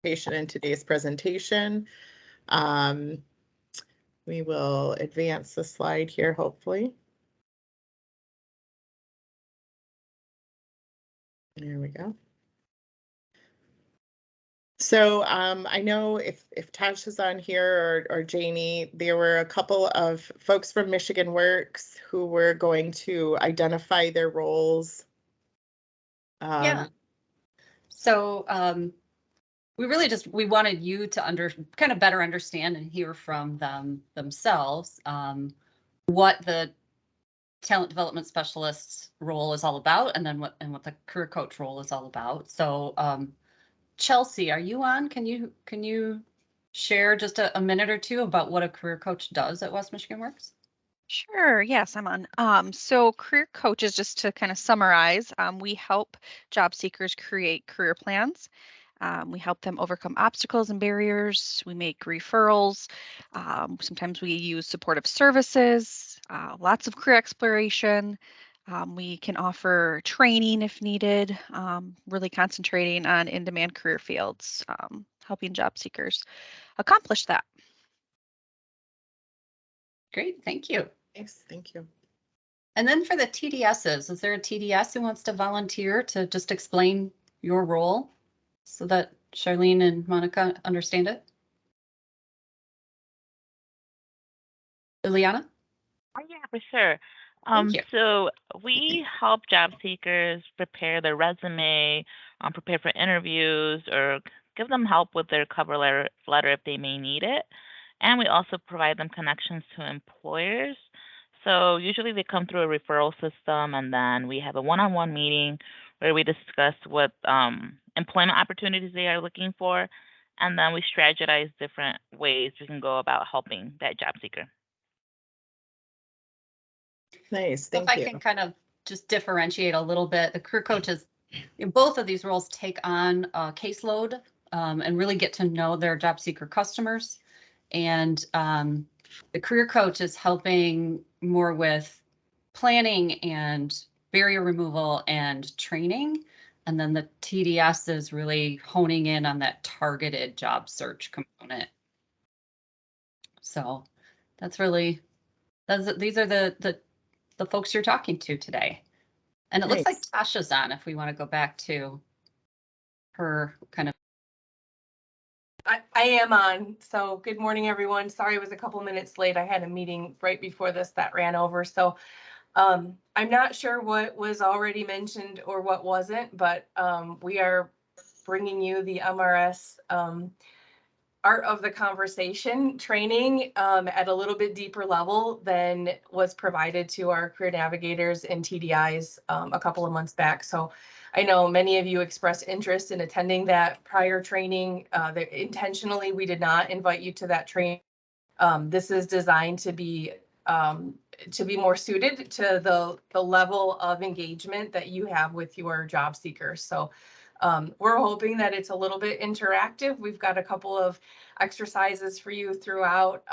participation in today's presentation. We will advance the slide here, hopefully. There we go. So I know if Tasha's on here or Janie, there were a couple of folks from Michigan Works who were going to identify their roles. Yeah. So we wanted you to kind of better understand and hear from them themselves what the talent development specialist's role is all about, and then what the career coach role is all about. So Chelsea, are you on? Can you share just a minute or two about what a career coach does at West Michigan Works? Sure. Yes, I'm on. So career coaches, just to kind of summarize, we help job seekers create career plans. We help them overcome obstacles and barriers. We make referrals. Sometimes we use supportive services, lots of career exploration. We can offer training if needed, really concentrating on in-demand career fields, helping job seekers accomplish that. Great, thank you. Yes, thank you. And then for the TDSs, is there a TDS who wants to volunteer to just explain your role so that Charlene and Monica understand it? Liliana? Oh, yeah, for sure. So we help job seekers prepare their resume, prepare for interviews, or give them help with their cover letter if they may need it. And we also provide them connections to employers. So usually they come through a referral system, and then we have a one-on-one meeting where we discuss what employment opportunities they are looking for, and then we strategize different ways we can go about helping that job seeker. Nice, thank you. If I can kind of just differentiate a little bit, the career coaches, in both of these roles, take on a caseload and really get to know their job seeker customers. And the career coach is helping more with planning and barrier removal and training. And then the TDS is really honing in on that targeted job search component. So that's really, these are the folks you're talking to today. And it looks like Tasha's on, if we want to go back to her kind of. I am on. So good morning, everyone. Sorry, I was a couple minutes late. I had a meeting right before this that ran over. So I'm not sure what was already mentioned or what wasn't, but we are bringing you the MRS Art of the Conversation training at a little bit deeper level than was provided to our career navigators and TDIs a couple of months back. So I know many of you expressed interest in attending that prior training. Intentionally, we did not invite you to that training. This is designed to be more suited to the level of engagement that you have with your job seekers. So we're hoping that it's a little bit interactive. We've got a couple of exercises for you throughout,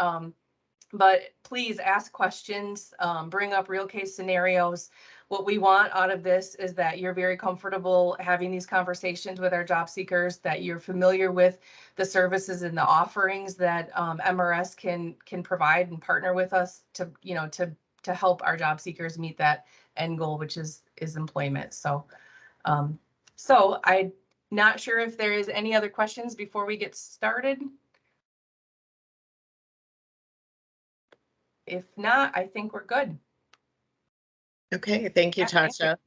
but please ask questions, bring up real case scenarios. What we want out of this is that you're very comfortable having these conversations with our job seekers, that you're familiar with the services and the offerings that MRS can provide and partner with us to help our job seekers meet that end goal, which is employment. So so I'm not sure if there is any other questions before we get started. If not, I think we're good. Okay, thank you, Tasha.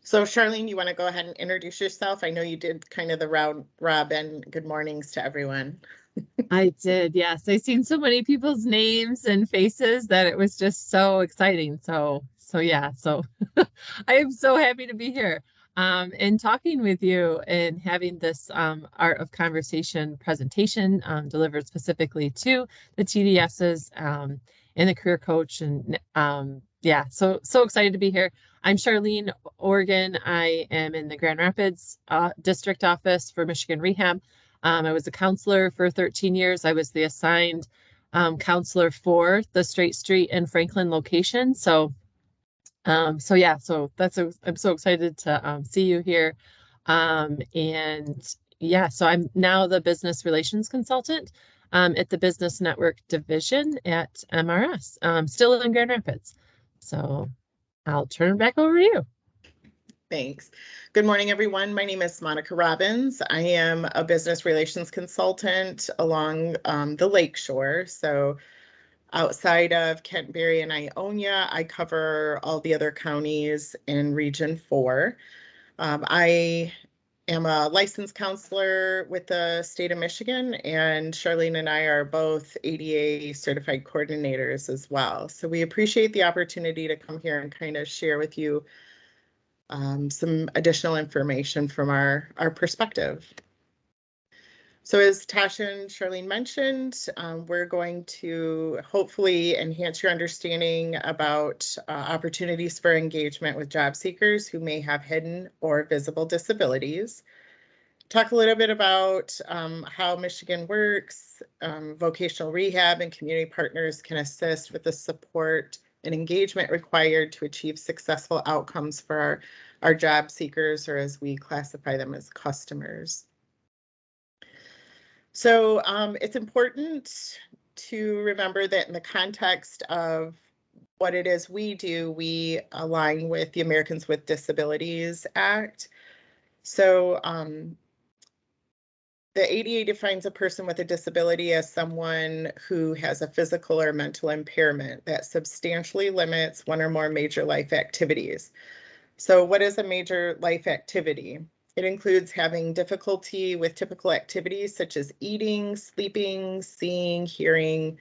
So Charlene, you want to go ahead and introduce yourself? I know you did kind of the round robin. Good mornings to everyone. I did, yes. I've seen so many people's names and faces that it was just so exciting. So yeah, so I am so happy to be here and talking with you and having this Art of Conversation presentation delivered specifically to the TDSs and the career coach. And yeah, so excited to be here. I'm Charlene Organ. I am in the Grand Rapids district office for Michigan Rehab. I was a counselor for 13 years. I was the assigned counselor for the Straight Street and Franklin location. So yeah, so I'm so excited to see you here. And yeah, so I'm now the business relations consultant at the Business Network division at MRS, still in Grand Rapids. So I'll turn it back over to you. Thanks. Good morning, everyone. My name is Monica Robbins. I am a business relations consultant along the Lakeshore. So outside of Kent, Berry, and Ionia, I cover all the other counties in Region 4. I am a licensed counselor with the state of Michigan, and Charlene and I are both ADA certified coordinators as well. So we appreciate the opportunity to come here and kind of share with you some additional information from our perspective. So as Tasha and Charlene mentioned, we're going to hopefully enhance your understanding about opportunities for engagement with job seekers who may have hidden or visible disabilities. Talk a little bit about how Michigan Works, vocational rehab, and community partners can assist with the support and engagement required to achieve successful outcomes for our job seekers, or as we classify them as customers. So it's important to remember that in the context of what it is we do, we align with the Americans with Disabilities Act. So the ADA defines a person with a disability as someone who has a physical or mental impairment that substantially limits one or more major life activities. So what is a major life activity? It includes having difficulty with typical activities such as eating, sleeping, seeing, hearing,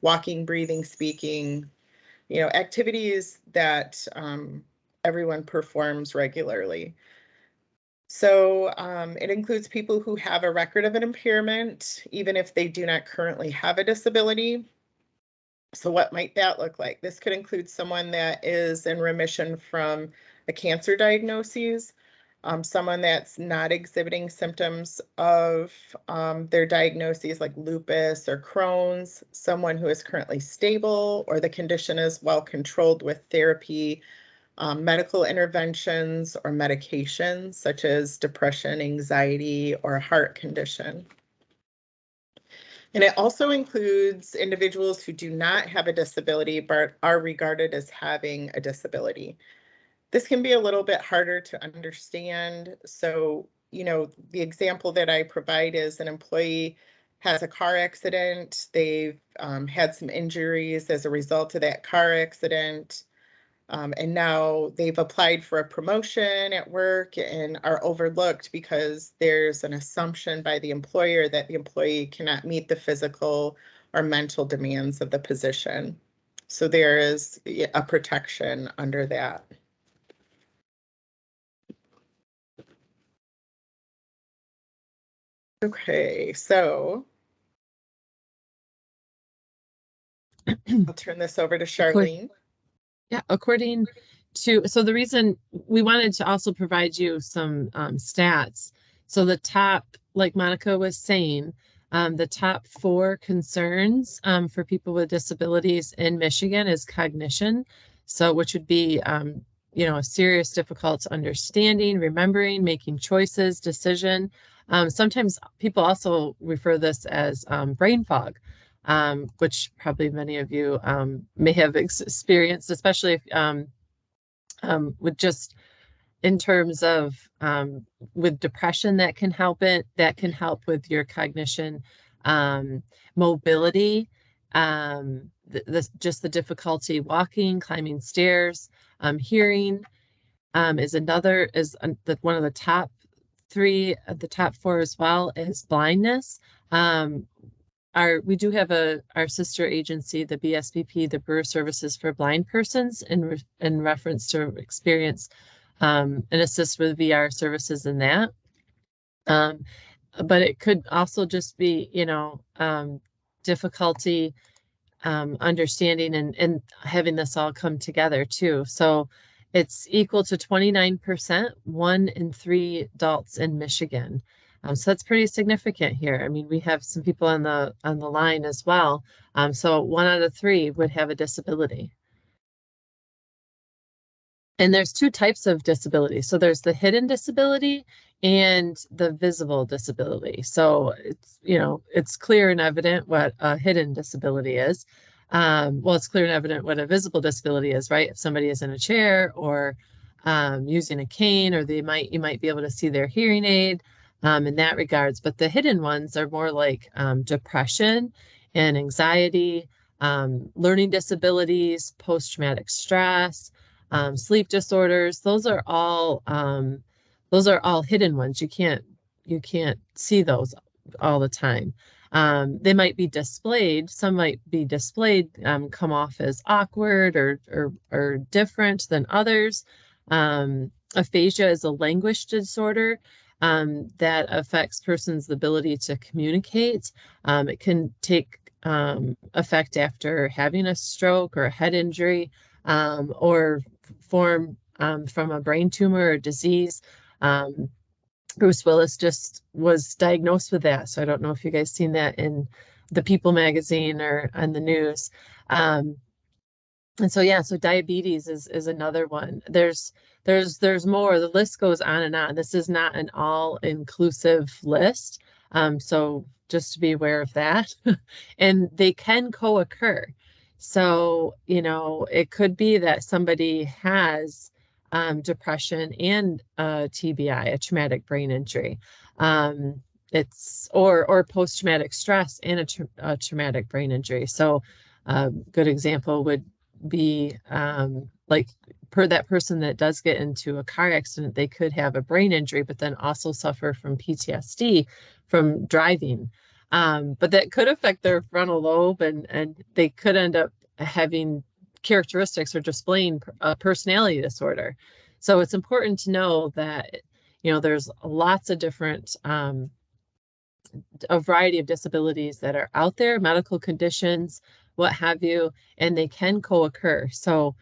walking, breathing, speaking, activities that everyone performs regularly. So it includes people who have a record of an impairment, even if they do not currently have a disability. So what might that look like? This could include someone that is in remission from a cancer diagnosis, someone that's not exhibiting symptoms of their diagnoses like lupus or Crohn's, someone who is currently stable or the condition is well controlled with therapy, medical interventions, or medications such as depression, anxiety, or a heart condition. And it also includes individuals who do not have a disability but are regarded as having a disability. This can be a little bit harder to understand. So, the example that I provide is an employee has a car accident. They've had some injuries as a result of that car accident. And now they've applied for a promotion at work and are overlooked because there's an assumption by the employer that the employee cannot meet the physical or mental demands of the position. So there is a protection under that. Okay, so I'll turn this over to Charlene. Yeah, according to, so the reason we wanted to also provide you some stats. So the top, like Monica was saying, the top 4 concerns for people with disabilities in Michigan is cognition. So which would be, a serious difficult understanding, remembering, making choices, decision. Sometimes people also refer this as brain fog. Which probably many of you may have experienced, especially if, with just in terms of with depression that can help with your cognition, mobility, just the difficulty walking, climbing stairs, hearing is one of the top 3, the top 4 as well is blindness. We do have our sister agency, the BSBP, the Brewer Services for Blind Persons, in reference to experience and assist with VR services in that. But it could also just be, difficulty understanding and having this all come together too. So it's equal to 29%, 1 in 3 adults in Michigan. So that's pretty significant here. I mean, we have some people on the line as well. So 1 out of 3 would have a disability. And there's two types of disability. So there's the hidden disability and the visible disability. So it's, you know, it's clear and evident what a hidden disability is. Well, it's clear and evident what a visible disability is, right? If somebody is in a chair or using a cane, or you might be able to see their hearing aid in that regards. But the hidden ones are more like depression and anxiety, learning disabilities, post-traumatic stress, sleep disorders. Those are all hidden ones. You can't see those all the time. They might be displayed. Some might be displayed, come off as awkward or different than others. Aphasia is a language disorder that affects person's ability to communicate. It can take effect after having a stroke or a head injury, or form from a brain tumor or disease. Bruce Willis just was diagnosed with that. So I don't know if you guys seen that in the People magazine or on the news. And so, yeah, so diabetes is another one. There's more. The list goes on and on. This is not an all-inclusive list. So just to be aware of that. And they can co-occur. So, you know, it could be that somebody has depression and TBI, a traumatic brain injury. It's or post-traumatic stress and a traumatic brain injury. So a good example would be like that person that does get into a car accident, they could have a brain injury, but then also suffer from PTSD from driving. But that could affect their frontal lobe, and they could end up having characteristics or displaying a personality disorder. So it's important to know that, you know, there's lots of different, a variety of disabilities that are out there, medical conditions, what have you, and they can co-occur. So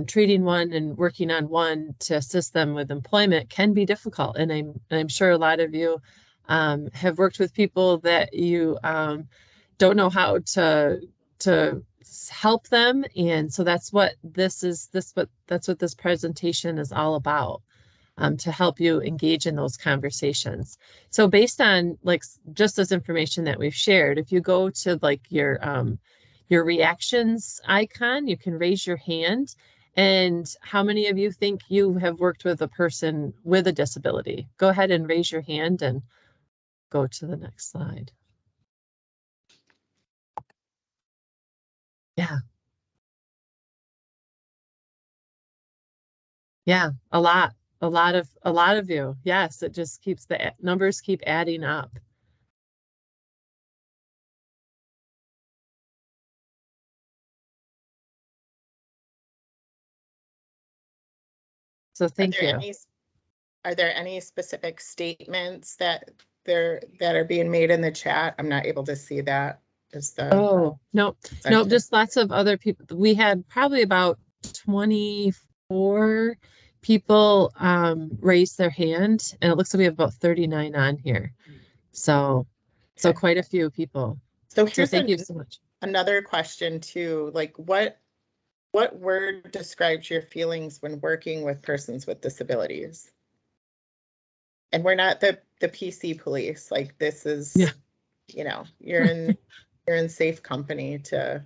treating one and working on one to assist them with employment can be difficult. And I'm sure a lot of you have worked with people that you don't know how to help them. And so that's what that's what this presentation is all about, to help you engage in those conversations. So based on like just this information that we've shared, if you go to like your reactions icon, you can raise your hand. And how many of you think you have worked with a person with a disability? Go ahead and raise your hand and go to the next slide. Yeah. Yeah, a lot of you. Yes, it just keeps the numbers keep adding up. So thank you. Are there any specific statements that are being made in the chat? I'm not able to see that. Oh, no, just lots of other people. We had probably about 24 people raise their hand, and it looks like we have about 39 on here. So quite a few people. So here's thank you so much. Another question too, like what word describes your feelings when working with persons with disabilities? And we're not the PC police. Like this is, yeah. You know, you're in safe company to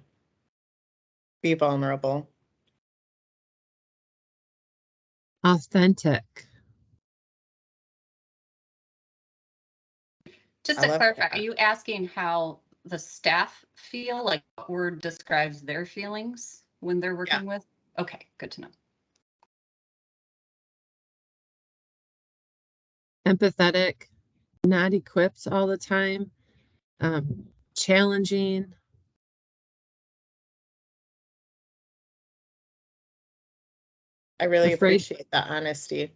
be vulnerable. Authentic. Just to clarify, are you asking how the staff feel? Like what word describes their feelings when they're working with? Okay, good to know. Empathetic, not equipped all the time, challenging. I really appreciate the honesty.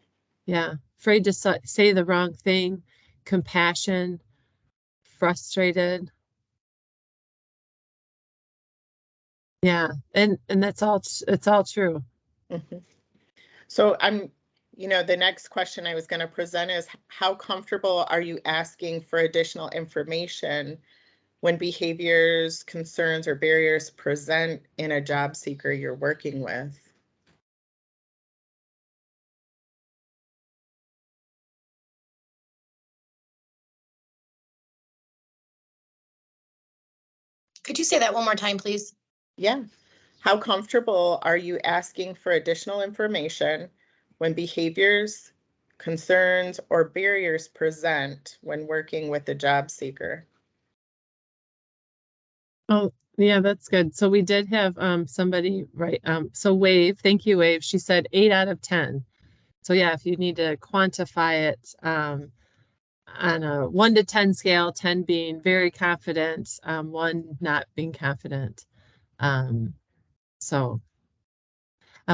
Yeah, afraid to say the wrong thing, compassion, frustrated. Yeah, and that's all, it's all true. Mm-hmm. So the next question I was going to present is, how comfortable are you asking for additional information when behaviors, concerns, or barriers present in a job seeker you're working with? Could you say that one more time, please? Yeah. How comfortable are you asking for additional information when behaviors, concerns, or barriers present when working with a job seeker? Oh, yeah, that's good. So we did have somebody so Wave, thank you, Wave. She said 8 out of 10. So yeah, if you need to quantify it on a 1 to 10 scale, 10 being very confident, 1 not being confident. So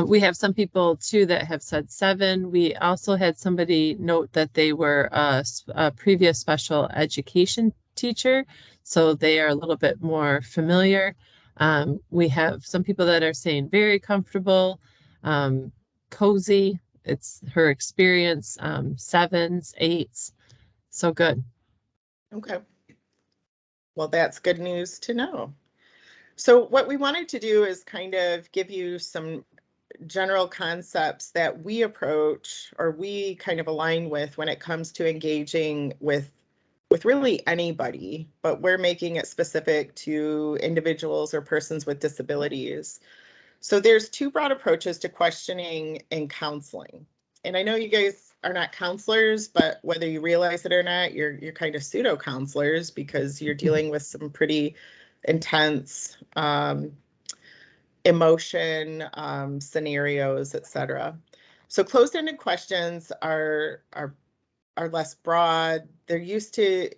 we have some people too that have said 7. We also had somebody note that they were a previous special education teacher, so they are a little bit more familiar. We have some people that are saying very comfortable, cozy. It's her experience, 7s, 8s. So good. Okay. Well, that's good news to know. So what we wanted to do is kind of give you some general concepts that we approach or we kind of align with when it comes to engaging with really anybody, but we're making it specific to individuals or persons with disabilities. So there's 2 broad approaches to questioning and counseling. And I know you guys are not counselors, but whether you realize it or not, you're kind of pseudo counselors because you're dealing with some pretty intense emotion, scenarios, etc. So closed-ended questions are less broad. They're used to,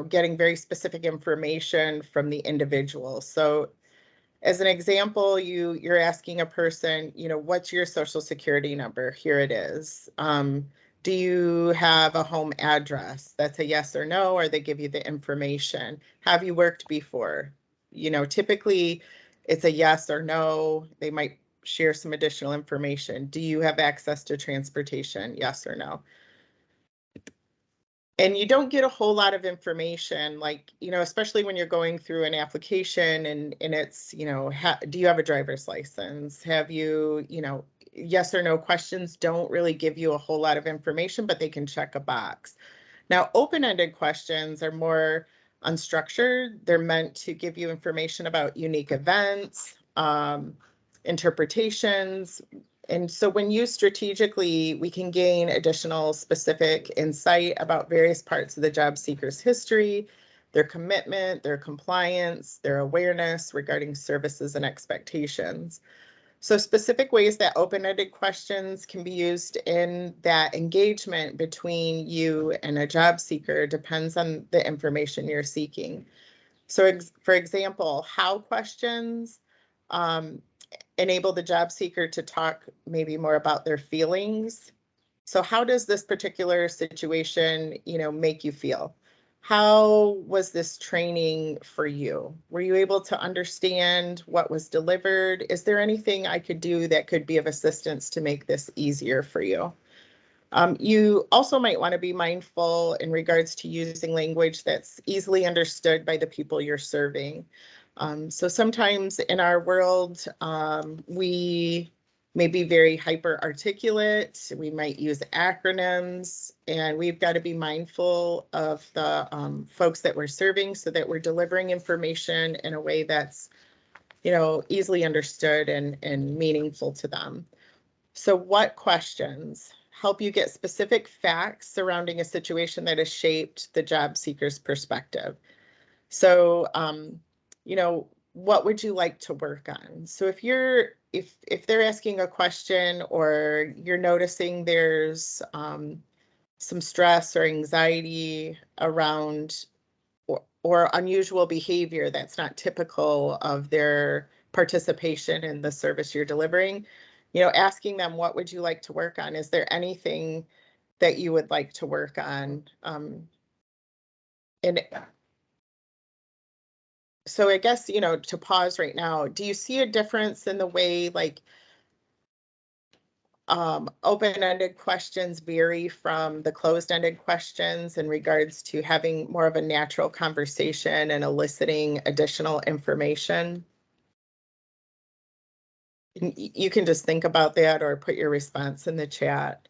getting very specific information from the individual. So as an example, you're asking a person, what's your social security number? Here it is. Do you have a home address? That's a yes or no, or they give you the information. Have you worked before? Typically it's a yes or no. They might share some additional information. Do you have access to transportation? Yes or no. And you don't get a whole lot of information, like, especially when you're going through an application and it's, do you have a driver's license? Have you, yes or no questions don't really give you a whole lot of information, but they can check a box. Now, open-ended questions are more unstructured. They're meant to give you information about unique events, interpretations. And so when used strategically, we can gain additional specific insight about various parts of the job seeker's history, their commitment, their compliance, their awareness regarding services and expectations. So specific ways that open-ended questions can be used in that engagement between you and a job seeker depends on the information you're seeking. So for example, how questions enable the job seeker to talk maybe more about their feelings. So how does this particular situation, make you feel? How was this training for you? Were you able to understand what was delivered? Is there anything I could do that could be of assistance to make this easier for you? You also might want to be mindful in regards to using language that's easily understood by the people you're serving. So sometimes in our world, we may be very hyper articulate. We might use acronyms, and we've got to be mindful of the folks that we're serving so that we're delivering information in a way that's, easily understood and meaningful to them. So what questions help you get specific facts surrounding a situation that has shaped the job seeker's perspective? So, what would you like to work on? So if they're asking a question or you're noticing there's some stress or anxiety around or unusual behavior that's not typical of their participation in the service you're delivering, asking them, what would you like to work on? Is there anything that you would like to work on? And so I guess, to pause right now, do you see a difference in the way like open-ended questions vary from the closed-ended questions in regards to having more of a natural conversation and eliciting additional information? You can just think about that or put your response in the chat.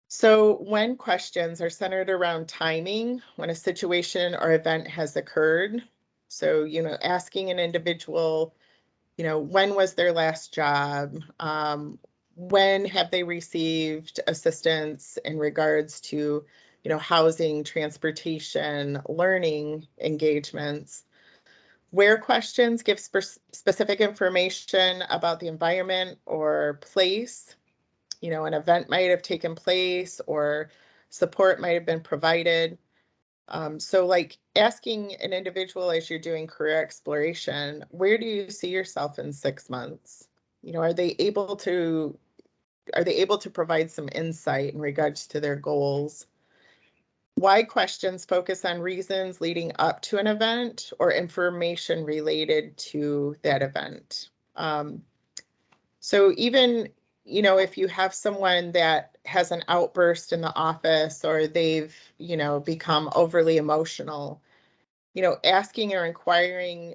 So when questions are centered around timing, when a situation or event has occurred, So, asking an individual, when was their last job? When have they received assistance in regards to, housing, transportation, learning engagements? Where questions give specific information about the environment or place. An event might have taken place or support might have been provided. So like asking an individual as you're doing career exploration, where do you see yourself in 6 months? Are they able to provide some insight in regards to their goals? Why questions focus on reasons leading up to an event or information related to that event. So even, if you have someone that has an outburst in the office or they've, become overly emotional, asking or inquiring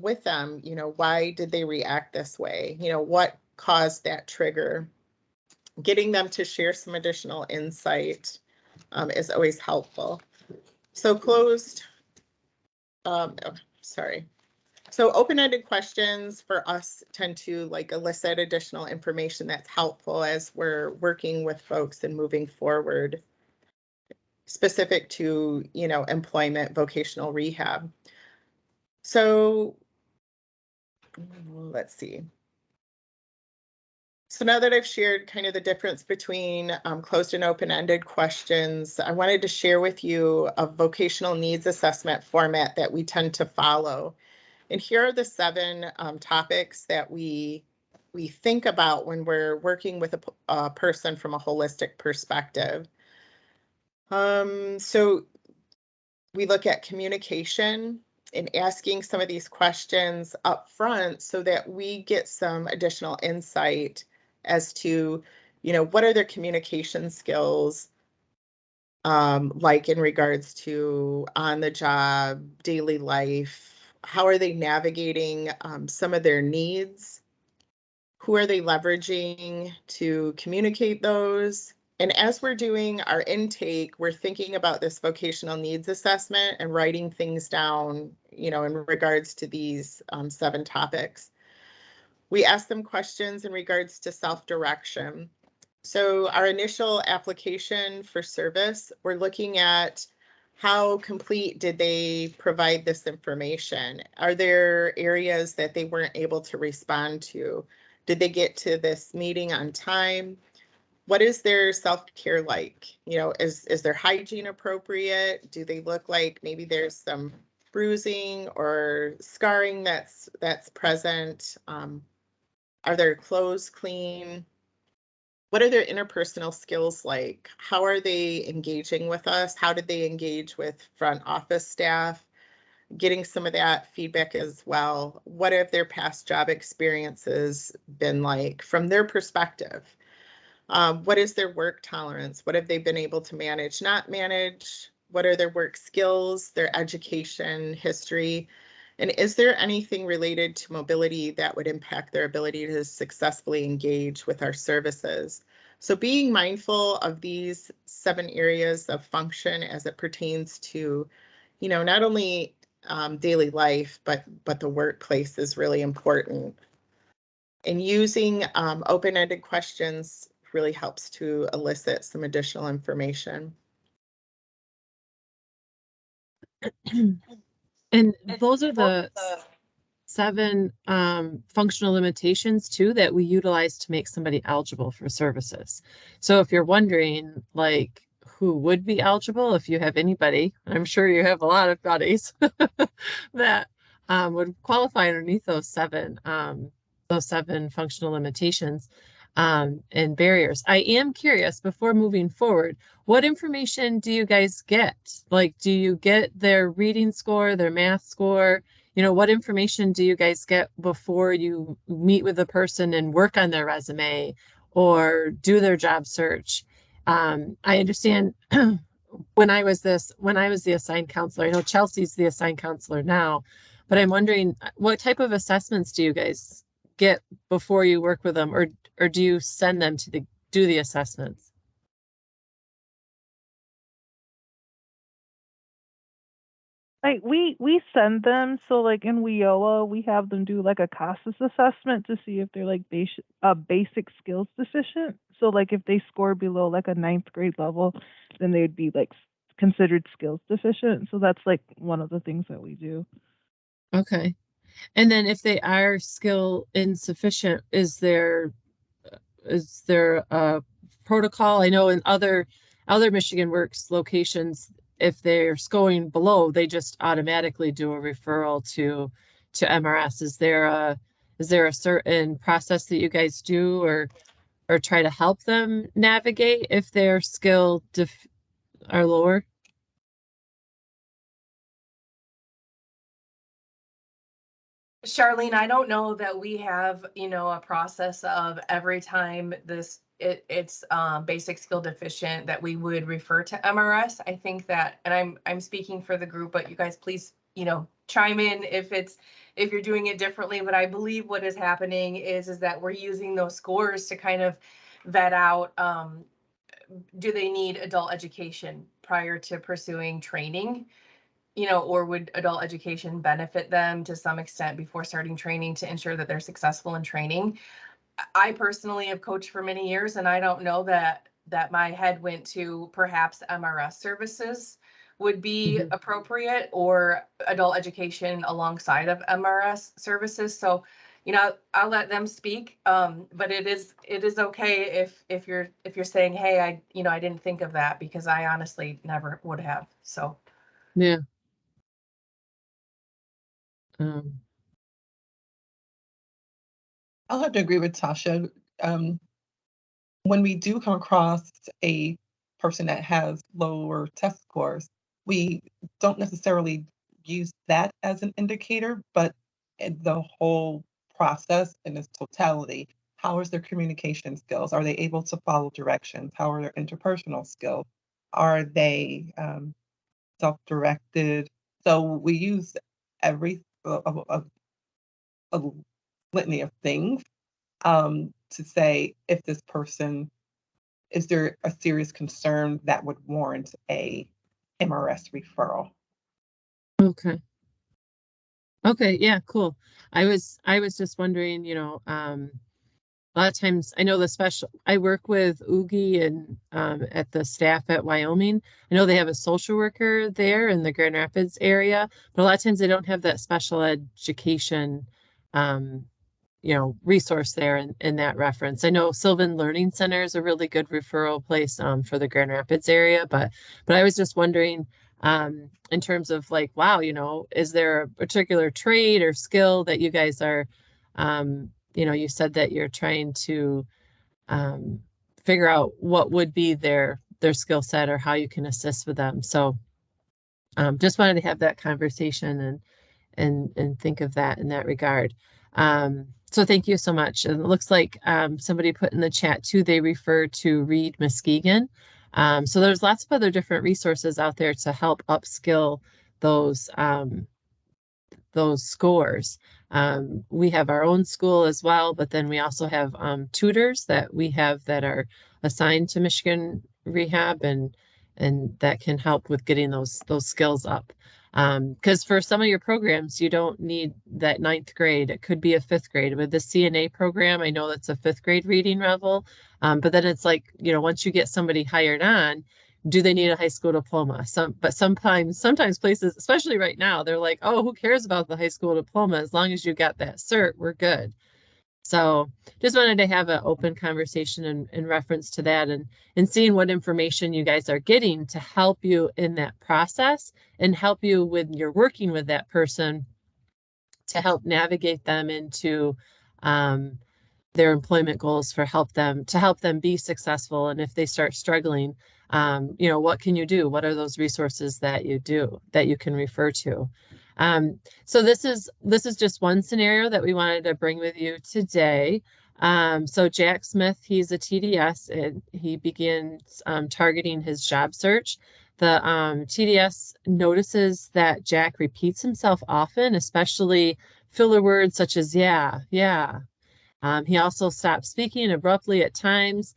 with them, why did they react this way? What caused that trigger? Getting them to share some additional insight is always helpful. So So open-ended questions for us tend to elicit additional information that's helpful as we're working with folks and moving forward, specific to, employment, vocational rehab. So let's see. So now that I've shared kind of the difference between closed and open-ended questions, I wanted to share with you a vocational needs assessment format that we tend to follow. And here are the 7 topics that we think about when we're working with a person from a holistic perspective. So we look at communication and asking some of these questions up front so that we get some additional insight as to, what are their communication skills like in regards to on the job, daily life. How are they navigating some of their needs? Who are they leveraging to communicate those? And as we're doing our intake, we're thinking about this vocational needs assessment and writing things down, in regards to these 7 topics. We ask them questions in regards to self-direction. So our initial application for service, we're looking at how complete did they provide this information? Are there areas that they weren't able to respond to? Did they get to this meeting on time? What is their self-care like? Is their hygiene appropriate? Do they look like maybe there's some bruising or scarring that's present? Are their clothes clean? What are their interpersonal skills like? How are they engaging with us? How did they engage with front office staff? Getting some of that feedback as well. What have their past job experiences been like from their perspective? What is their work tolerance? What have they been able to manage, not manage? What are their work skills, their education history? And is there anything related to mobility that would impact their ability to successfully engage with our services? So being mindful of these 7 areas of function as it pertains to, not only daily life, but the workplace is really important. And using open-ended questions really helps to elicit some additional information. And those are the 7 functional limitations too that we utilize to make somebody eligible for services. So if you're wondering who would be eligible, if you have anybody, I'm sure you have a lot of buddies that would qualify underneath those 7 functional limitations and barriers. I am curious, before moving forward, what information do you guys get? Do you get their reading score, their math score? What information do you guys get before you meet with a person and work on their resume or do their job search? I understand when I was the assigned counselor, I know Chelsea's the assigned counselor now, but I'm wondering what type of assessments do you guys get before you work with them, or do you send them to do the assessments? Like we send them, so like in WIOA, we have them do like a CASAS assessment to see if they're like basic skills deficient. So like if they score below like a 9th grade level, then they would be like considered skills deficient. So that's like one of the things that we do. Okay. And then if they are skill insufficient, is there a protocol? I know in other Michigan Works locations, if they're scoring below, they just automatically do a referral to MRS. Is there a certain process that you guys do or try to help them navigate if their skill are lower? Charlene, I don't know that we have, a process of every time it's basic skill deficient that we would refer to MRS. I think that, and I'm speaking for the group, but you guys please, chime in if you're doing it differently. But I believe what is happening is that we're using those scores to kind of vet out, do they need adult education prior to pursuing training? Or would adult education benefit them to some extent before starting training to ensure that they're successful in training? I personally have coached for many years, and I don't know that my head went to perhaps MRS services would be appropriate, or adult education alongside of MRS services. So, I'll let them speak. But it is okay if you're saying, hey, I didn't think of that, because I honestly never would have. So Yeah. I'll have to agree with Tasha. When we do come across a person that has lower test scores, we don't necessarily use that as an indicator, but in the whole process in its totality. How is their communication skills? Are they able to follow directions? How are their interpersonal skills? Are they self-directed? So we use a litany of things to say if this person, is there a serious concern that would warrant a MRS referral? Okay. Okay, yeah, cool. I was just wondering, a lot of times I know I work with Oogie and at the staff at Wyoming. I know they have a social worker there in the Grand Rapids area, but a lot of times they don't have that special education resource there in that reference. I know Sylvan Learning Center is a really good referral place for the Grand Rapids area, but I was just wondering in terms of like, wow, is there a particular trade or skill that you guys are, you said that you're trying to figure out what would be their skill set or how you can assist with them. So just wanted to have that conversation and think of that in that regard. So thank you so much. And it looks like somebody put in the chat too, they refer to Reed Muskegon. So there's lots of other different resources out there to help upskill those scores. We have our own school as well, but then we also have tutors that we have that are assigned to Michigan Rehab and that can help with getting those skills up. Because for some of your programs, you don't need that 9th grade. It could be a 5th grade. With the CNA program, I know that's a 5th grade reading level. But then it's like, once you get somebody hired on, do they need a high school diploma? But sometimes places, especially right now, they're like, oh, who cares about the high school diploma? As long as you got that cert, we're good. So just wanted to have an open conversation in reference to that and seeing what information you guys are getting to help you in that process and help you when you're working with that person to help navigate them into their employment goals to help them be successful. And if they start struggling, what can you do? What are those resources that you can refer to? So this is just one scenario that we wanted to bring with you today. So Jack Smith, he's a TDS, and he begins targeting his job search. The TDS notices that Jack repeats himself often, especially filler words such as yeah. He also stops speaking abruptly at times,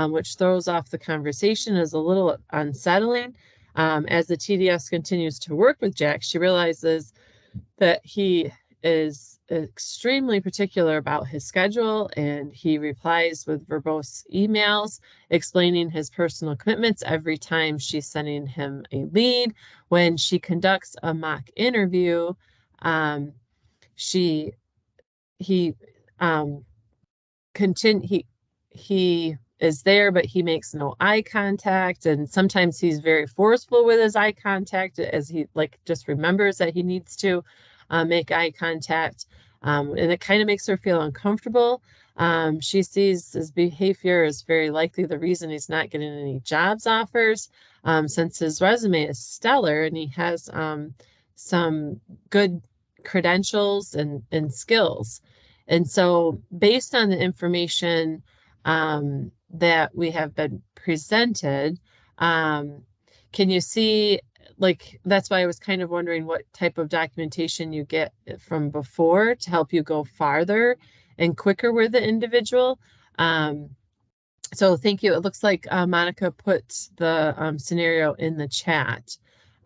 which throws off the conversation, is a little unsettling. As the TDS continues to work with Jack, she realizes that he is extremely particular about his schedule, and he replies with verbose emails explaining his personal commitments every time she's sending him a lead. When she conducts a mock interview, he is there, but he makes no eye contact, and sometimes he's very forceful with his eye contact, as he just remembers that he needs to make eye contact, and it kind of makes her feel uncomfortable. She sees his behavior as very likely the reason he's not getting any jobs offers, since his resume is stellar and he has some good credentials and skills. And so based on the information that we have been presented, can you see, that's why I was kind of wondering what type of documentation you get from before to help you go farther and quicker with the individual. So thank you. It looks like Monica put the scenario in the chat.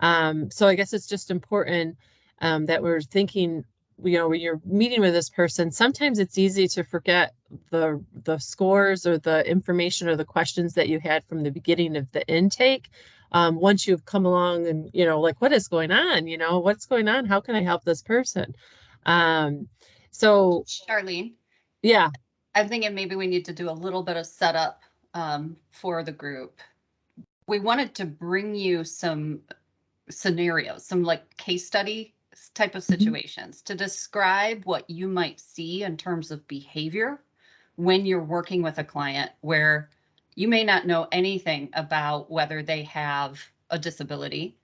So I guess it's just important that we're thinking, when you're meeting with this person, sometimes it's easy to forget the scores or the information or the questions that you had from the beginning of the intake. Once you've come along and, what is going on? What's going on? How can I help this person? So Charlene. Yeah. I'm thinking maybe we need to do a little bit of setup for the group. We wanted to bring you some scenarios, some case study type of situations to describe what you might see in terms of behavior when you're working with a client where you may not know anything about whether they have a disability.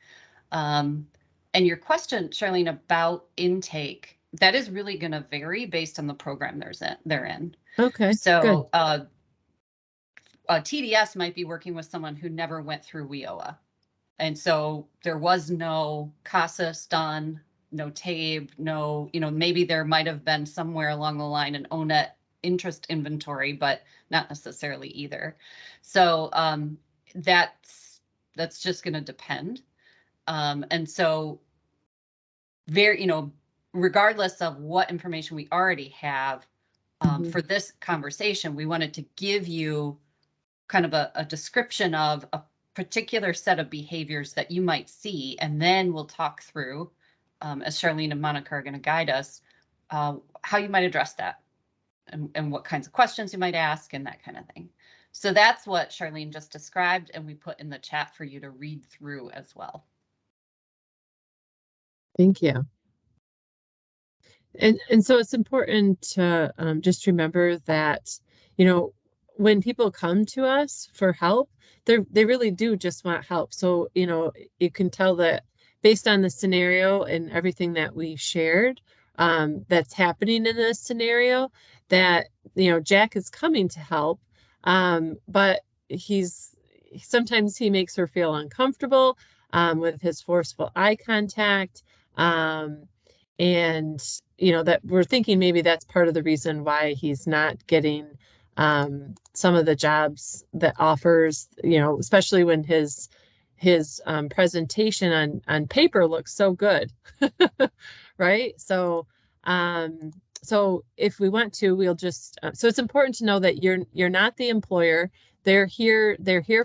And your question, Charlene, about intake, that is really going to vary based on the program they're in. Okay. So TDS might be working with someone who never went through WIOA. And so there was no CASAS done, no TABE, no, maybe there might have been somewhere along the line an ONET interest inventory, but not necessarily either. So that's just going to depend. And so regardless of what information we already have for this conversation, we wanted to give you kind of a description of a particular set of behaviors that you might see, and then we'll talk through, as Charlene and Monica are going to guide us, how you might address that and what kinds of questions you might ask and that kind of thing. So that's what Charlene just described, and we put in the chat for you to read through as well. Thank you. And so it's important to just remember that, when people come to us for help, they really do just want help. So, you can tell that based on the scenario and everything that we shared, that's happening in this scenario, that, Jack is coming to help, but sometimes he makes her feel uncomfortable with his forceful eye contact. And, that we're thinking maybe that's part of the reason why he's not getting some of the jobs that offers, especially when his presentation on paper looks so good. Right. So if we want to, we'll just, so it's important to know that you're not the employer. They're here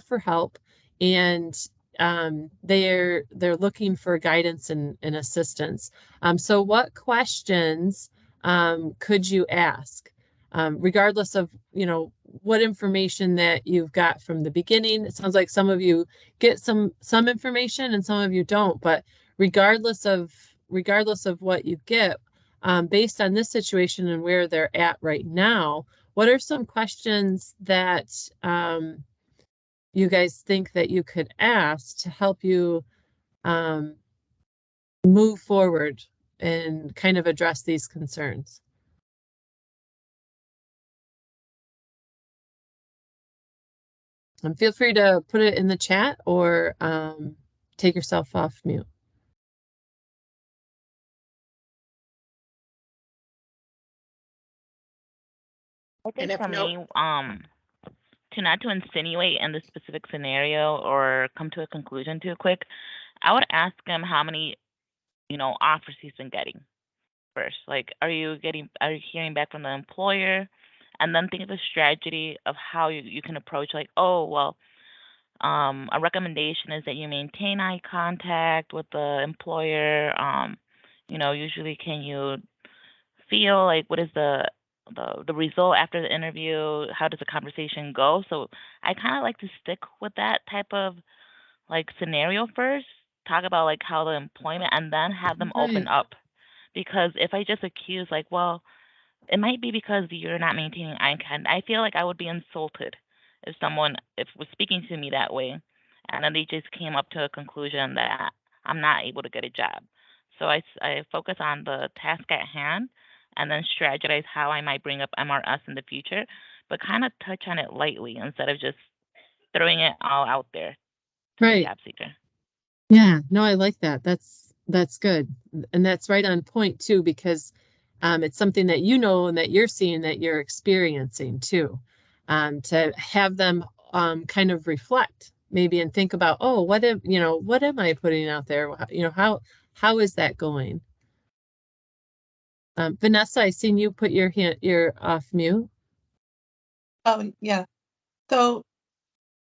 for help, and they're looking for guidance and assistance. So what questions could you ask, regardless of what information that you've got from the beginning? It sounds like some of you get some information and some of you don't, but regardless of what you get, based on this situation and where they're at right now, what are some questions that you guys think that you could ask to help you move forward and kind of address these concerns? And feel free to put it in the chat or take yourself off mute. I think for me, not to insinuate in the specific scenario or come to a conclusion too quick, I would ask him how many, offers he's been getting first. Like, are you hearing back from the employer? And then think of a strategy of how you can approach, like, oh, well, a recommendation is that you maintain eye contact with the employer. Usually can you feel like what is the result after the interview? How does the conversation go? So I kind of like to stick with that type of like scenario first, talk about like how the employment, and then have them open Right. up. Because if I just accuse like, well, it might be because you're not maintaining eye contact, I feel like I would be insulted if someone if was speaking to me that way, and then they just came up to a conclusion that I'm not able to get a job. So I focus on the task at hand, and then strategize how I might bring up MRS in the future, but kind of touch on it lightly instead of just throwing it all out there to the Right. job seeker. Yeah, no, I like that. That's good. And that's right on point too, because it's something that you know and that you're seeing, that you're experiencing too. To have them kind of reflect maybe and think about, oh, what am I putting out there? How is that going? Vanessa, I seen you put your hand, you're off mute. Oh, yeah. So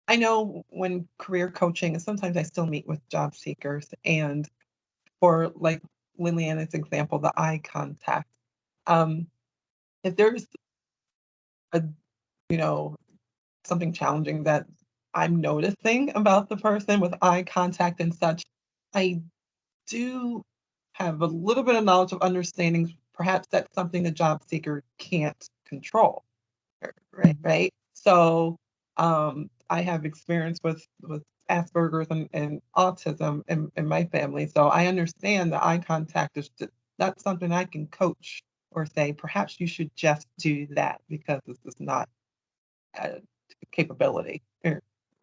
I know when career coaching, sometimes I still meet with job seekers, and for like Liliana's example, the eye contact. If there's a, something challenging that I'm noticing about the person with eye contact and such, I do have a little bit of knowledge of understanding perhaps that's something the job seeker can't control. Right. So I have experience with Asperger's and autism in my family. So I understand that eye contact is not something I can coach or say, perhaps you should just do that because this is not a capability.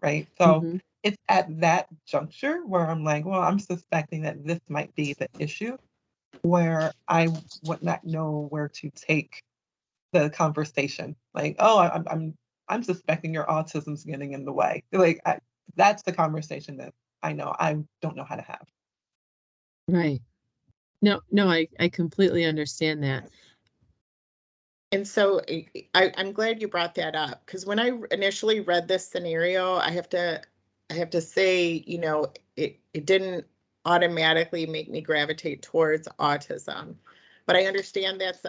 Right. So Mhm. it's at that juncture where I'm like, well, I'm suspecting that this might be the issue, where I would not know where to take the conversation. Like, oh, I'm suspecting your autism's getting in the way. Like, that's the conversation that I know I don't know how to have. Right. No, I completely understand that. And so I'm glad you brought that up, because when I initially read this scenario, I have to say, it didn't automatically make me gravitate towards autism, but I understand that's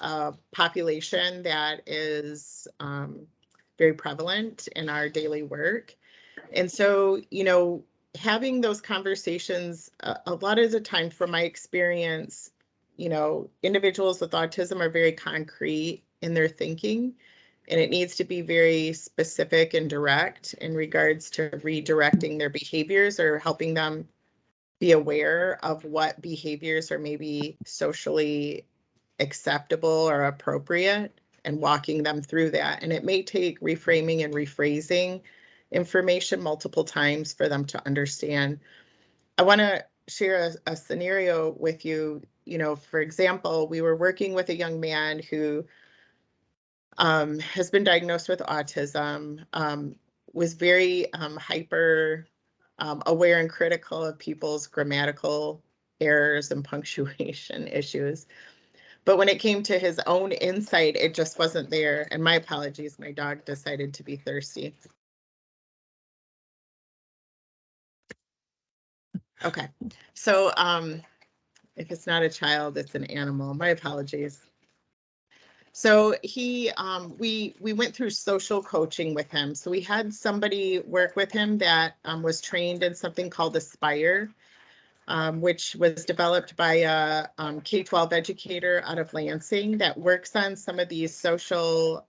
a population that is very prevalent in our daily work. And so, having those conversations, a lot of the time from my experience, individuals with autism are very concrete in their thinking, and it needs to be very specific and direct in regards to redirecting their behaviors or helping them be aware of what behaviors are maybe socially acceptable or appropriate, and walking them through that. And it may take reframing and rephrasing information multiple times for them to understand. I want to share a scenario with you. For example, we were working with a young man who has been diagnosed with autism, was very hyper aware and critical of people's grammatical errors and punctuation issues. But when it came to his own insight, it just wasn't there. And my apologies, my dog decided to be thirsty. Okay, so if it's not a child, it's an animal. My apologies. So we went through social coaching with him. So we had somebody work with him that was trained in something called Aspire, which was developed by a K-12 educator out of Lansing that works on some of these social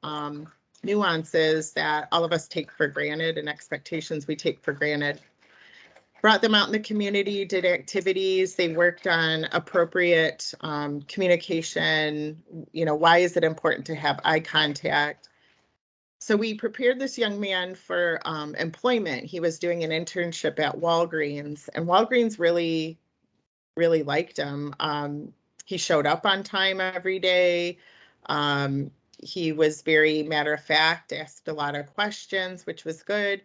nuances that all of us take for granted, and expectations we take for granted. Brought them out in the community, did activities. They worked on appropriate communication. Why is it important to have eye contact? So we prepared this young man for employment. He was doing an internship at Walgreens, and Walgreens really, really liked him. He showed up on time every day. he was very matter of fact, asked a lot of questions, which was good.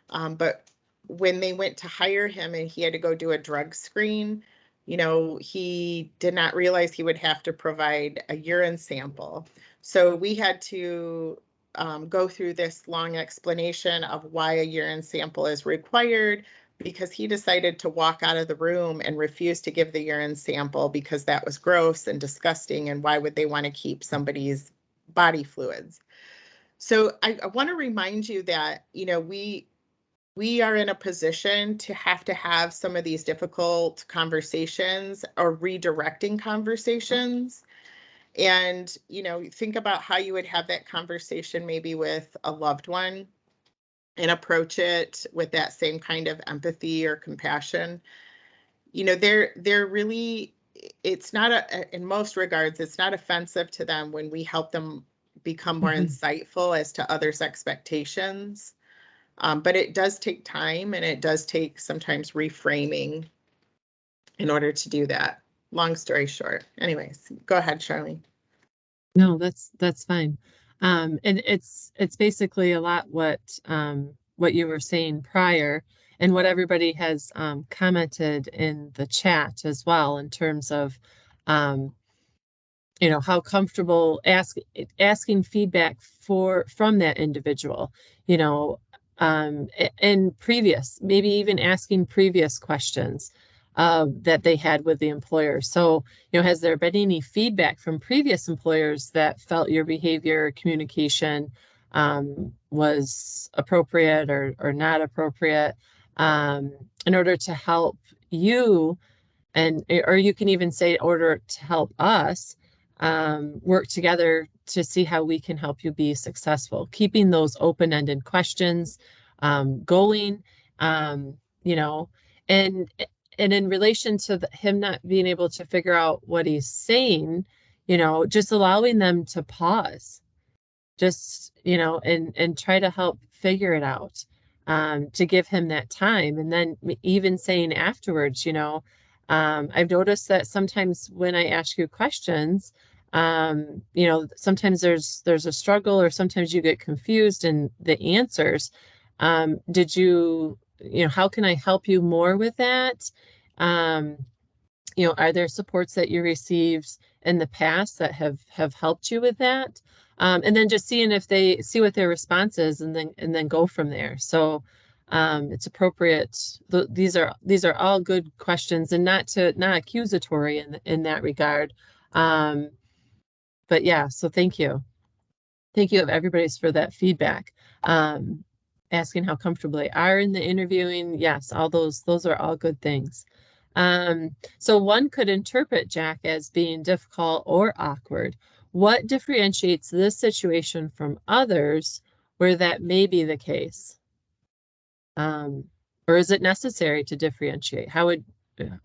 But when they went to hire him and he had to go do a drug screen, you know, he did not realize he would have to provide a urine sample. So we had to go through this long explanation of why a urine sample is required, because he decided to walk out of the room and refuse to give the urine sample because that was gross and disgusting, and why would they want to keep somebody's body fluids? So I want to remind you that, you know, we are in a position to have some of these difficult conversations or redirecting conversations. And, you know, think about how you would have that conversation maybe with a loved one and approach it with that same kind of empathy or compassion. You know, they're really, it's not in most regards, it's not offensive to them when we help them become more insightful as to others' expectations. But it does take time, and it does take sometimes reframing in order to do that. Long story short. Anyways, go ahead, Charlene. No, that's fine. And it's basically a lot what you were saying prior, and what everybody has commented in the chat as well, in terms of you know, how comfortable asking feedback from that individual, you know, and maybe even asking previous questions that they had with the employer. So, you know, has there been any feedback from previous employers that felt your behavior, communication was appropriate or not appropriate, in order to help you, or you can even say in order to help us work together to see how we can help you be successful, keeping those open-ended questions going, you know, and in relation to him not being able to figure out what he's saying, you know, just allowing them to pause, just, you know, and try to help figure it out, to give him that time. And then even saying afterwards, you know, I've noticed that sometimes when I ask you questions, you know, sometimes there's a struggle, or sometimes you get confused in the answers. Did you know, how can I help you more with that? You know, are there supports that you received in the past that have helped you with that? And then just seeing if they see what their response is, and then go from there. So it's appropriate. These are all good questions, and not accusatory in that regard. But yeah, so thank you everybody's for that feedback. Asking how comfortable they are in the interviewing. Yes, all those are all good things. So one could interpret Jack as being difficult or awkward. What differentiates this situation from others where that may be the case? Or is it necessary to differentiate?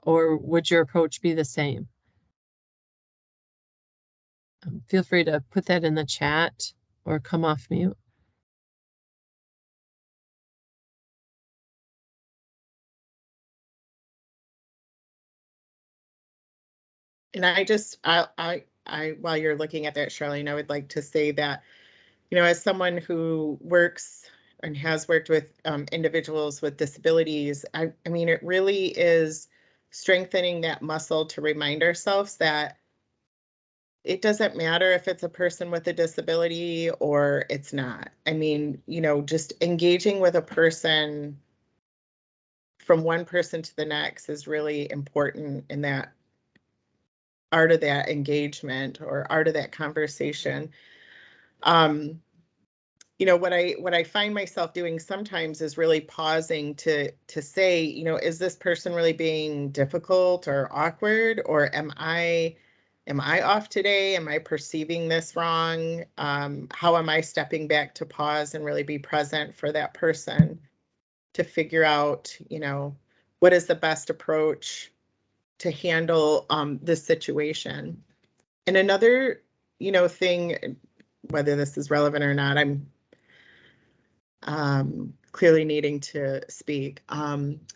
Or would your approach be the same? Feel free to put that in the chat or come off mute. And while you're looking at that, Charlene, I would like to say that, you know, as someone who works and has worked with individuals with disabilities, I mean, it really is strengthening that muscle to remind ourselves that it doesn't matter if it's a person with a disability or it's not. I mean, you know, just engaging with a person from one person to the next is really important in that art of that engagement or art of that conversation. You know, what I find myself doing sometimes is really pausing to say, you know, is this person really being difficult or awkward, or am I off today? Am I perceiving this wrong? How am I stepping back to pause and really be present for that person to figure out, you know, what is the best approach to handle this situation? And another, you know, thing, whether this is relevant or not, clearly needing to speak.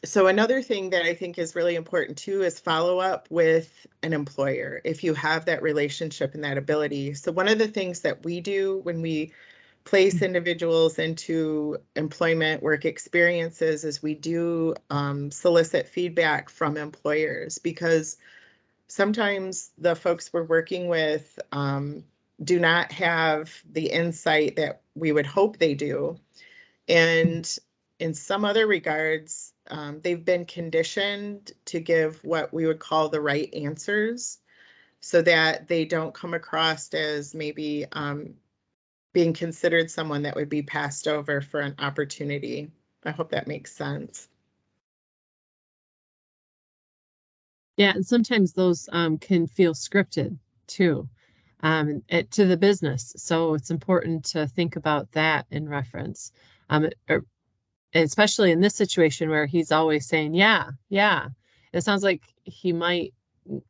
So another thing that I think is really important too is follow up with an employer if you have that relationship and that ability. So one of the things that we do when we place individuals into employment work experiences is we do solicit feedback from employers, because sometimes the folks we're working with do not have the insight that we would hope they do. And in some other regards, they've been conditioned to give what we would call the right answers, so that they don't come across as maybe being considered someone that would be passed over for an opportunity. I hope that makes sense. Yeah, and sometimes those can feel scripted too, to the business. So it's important to think about that in reference, especially in this situation where he's always saying, yeah. It sounds like he might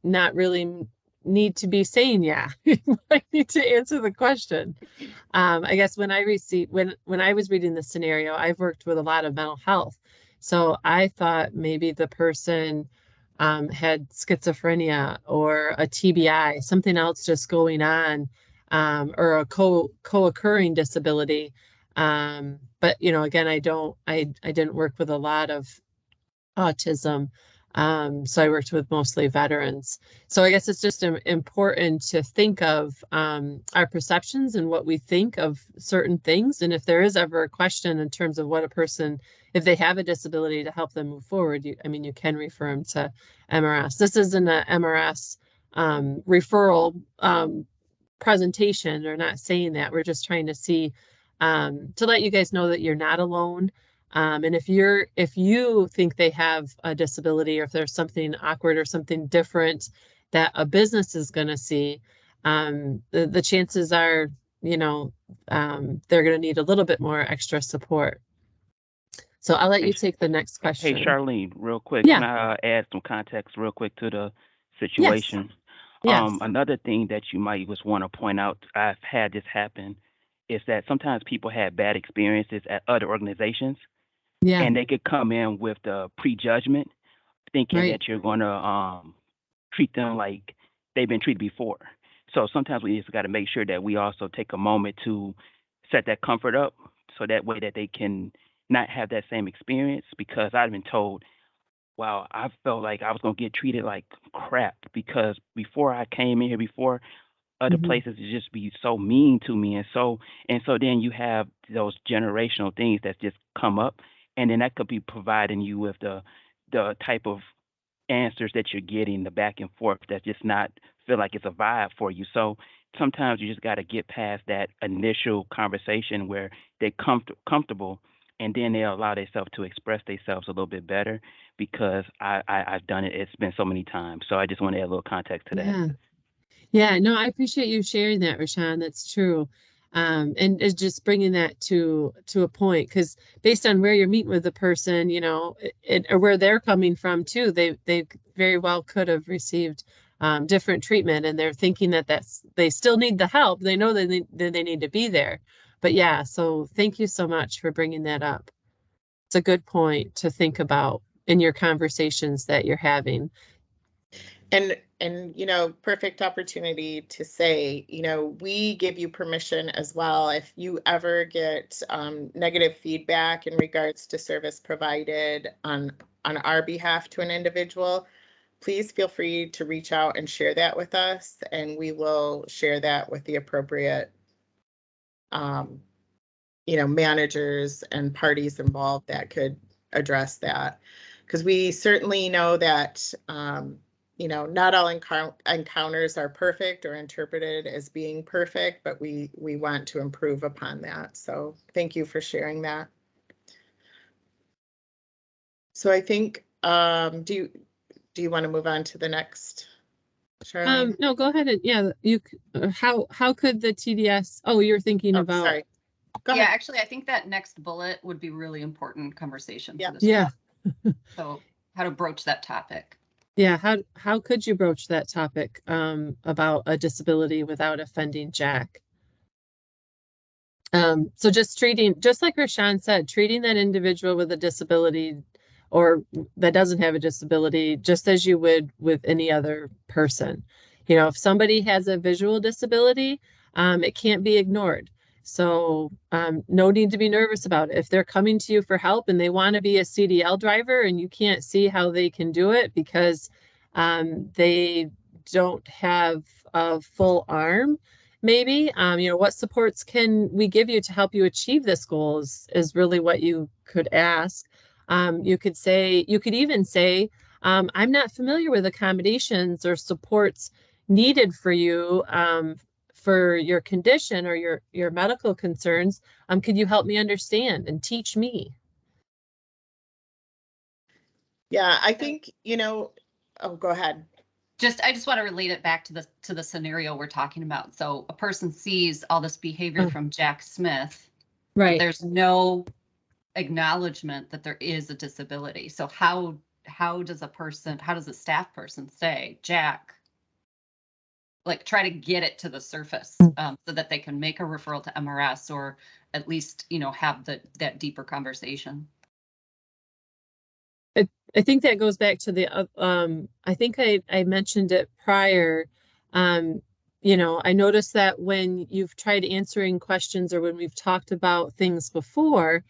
not really need to be saying yeah. He might need to answer the question. I guess when I was reading the scenario, I've worked with a lot of mental health. So I thought maybe the person had schizophrenia or a TBI, something else just going on, or a co-occurring disability. But again, I didn't work with a lot of autism. So I worked with mostly veterans. So I guess it's just important to think of our perceptions and what we think of certain things. And if there is ever a question in terms of what a person, if they have a disability, to help them move forward, you can refer them to MRS. This isn't an MRS referral presentation, or not saying that. We're just trying to see, to let you guys know that you're not alone. And if you think they have a disability, or if there's something awkward or something different that a business is going to see, the chances are, they're going to need a little bit more extra support. So I'll let you take the next question. Hey, Charlene, real quick. Yeah. Can I add some context real quick to the situation? Yes. Another thing that you might just want to point out, I've had this happen, is that sometimes people had bad experiences at other organizations. Yeah. And they could come in with the prejudgment, thinking Right. that you're going to treat them like they've been treated before. So sometimes we just got to make sure that we also take a moment to set that comfort up, so that way that they can not have that same experience. Because I've been told, wow, I felt like I was going to get treated like crap, because before I came in here, before other Mhm. places to just be so mean to me. And so then you have those generational things that just come up, and then that could be providing you with the type of answers that you're getting, the back and forth, that just not feel like it's a vibe for you. So sometimes you just got to get past that initial conversation where they're comfortable, and then they allow themselves to express themselves a little bit better, because I've done it. It's been so many times. So I just want to add a little context to that. Yeah. Yeah, no, I appreciate you sharing that, Rashawn. That's true. And it's just bringing that to a point, because based on where you're meeting with the person, or where they're coming from too, they very well could have received different treatment, and they're thinking that they still need the help. They know that they need to be there. But yeah, so thank you so much for bringing that up. It's a good point to think about in your conversations that you're having. And perfect opportunity to say, we give you permission as well. If you ever get negative feedback in regards to service provided on our behalf to an individual, please feel free to reach out and share that with us, and we will share that with the appropriate managers and parties involved that could address that. Because we certainly know that not all encounters are perfect or interpreted as being perfect, but we want to improve upon that. So thank you for sharing that. So I think, do you want to move on to the next, Charlene? No, go ahead. And how could the TDS, you're thinking about. Sorry. Go Yeah, ahead. actually, I think that next bullet would be really important conversation for this. Yeah. So how to broach that topic. Yeah, how could you broach that topic about a disability without offending Jack? So just like Rashawn said, treating that individual with a disability or that doesn't have a disability, just as you would with any other person. You know, if somebody has a visual disability, it can't be ignored. So no need to be nervous about it. If they're coming to you for help and they want to be a CDL driver and you can't see how they can do it because they don't have a full arm, maybe, you know, what supports can we give you to help you achieve this goal is really what you could ask. You could even say, I'm not familiar with accommodations or supports needed for you for your condition or your medical concerns. Could you help me understand and teach me? Yeah, I think, you know, oh, go ahead. I just want to relate it back to the scenario we're talking about. So a person sees all this behavior from Jack Smith. Right. There's no acknowledgement that there is a disability. So how does a staff person say, Jack, like try to get it to the surface so that they can make a referral to MRS or at least, you know, have that deeper conversation? I think that goes back to the, I think I mentioned it prior. You know, I noticed that when you've tried answering questions or when we've talked about things before,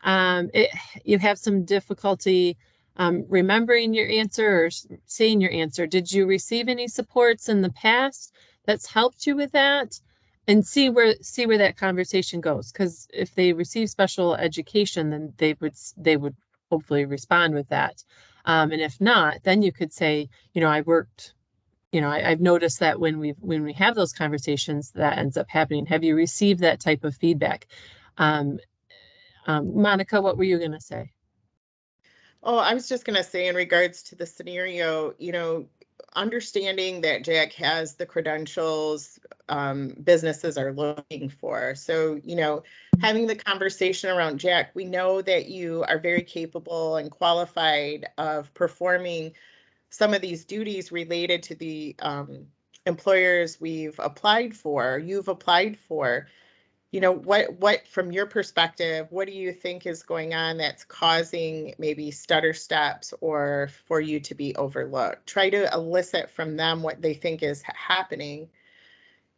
you have some difficulty remembering your answer or saying your answer. Did you receive any supports in the past that's helped you with that? And see where that conversation goes. Because if they receive special education, then they would hopefully respond with that. And if not, then you could say, you know, I've noticed that when we have those conversations, that ends up happening. Have you received that type of feedback? Monica, what were you going to say? Oh, I was just going to say in regards to the scenario, you know, understanding that Jack has the credentials businesses are looking for. So, you know, having the conversation around Jack, we know that you are very capable and qualified of performing some of these duties related to the employers you've applied for. You know, what from your perspective, what do you think is going on that's causing maybe stutter steps or for you to be overlooked? Try to elicit from them what they think is happening,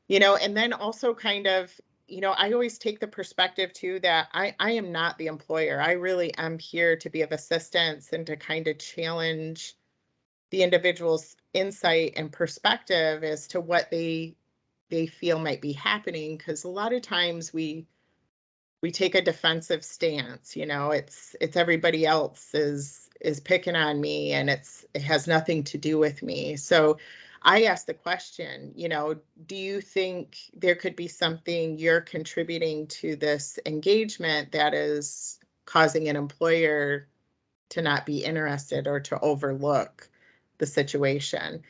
you know, and then also kind of, you know, I always take the perspective too that I am not the employer. I really am here to be of assistance and to kind of challenge the individual's insight and perspective as to what they feel might be happening, because a lot of times we take a defensive stance. You know, it's everybody else is picking on me and it has nothing to do with me. So I asked the question, you know, do you think there could be something you're contributing to this engagement that is causing an employer to not be interested or to overlook the situation?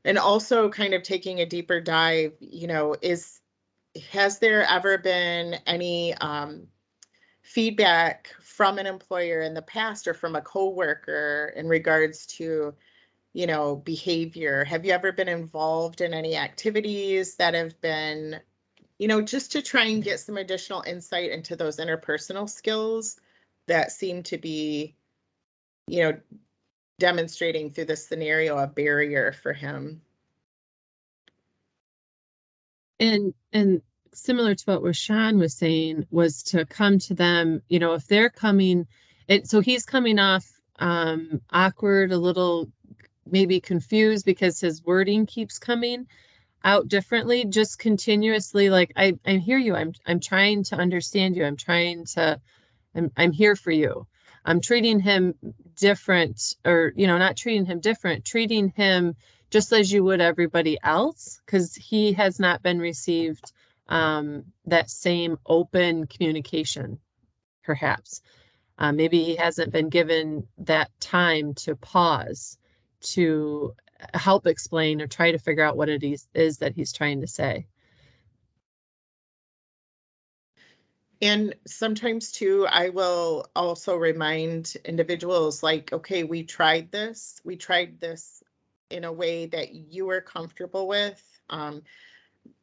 And also kind of taking a deeper dive, you know, has there ever been any feedback from an employer in the past or from a coworker in regards to, you know, behavior? Have you ever been involved in any activities that have been, you know, just to try and get some additional insight into those interpersonal skills that seem to be, you know, demonstrating through this scenario a barrier for him? And similar to what Rashawn was saying, was to come to them, you know, if they're coming, so he's coming off awkward, a little maybe confused because his wording keeps coming out differently, just continuously like, I hear you, I'm trying to understand you, I'm here for you. I'm treating him different, or, you know, not treating him different, treating him just as you would everybody else, because he has not been received that same open communication, perhaps. Maybe he hasn't been given that time to pause, to help explain or try to figure out what it is that he's trying to say. And sometimes too, I will also remind individuals like, okay, we tried this in a way that you were comfortable with.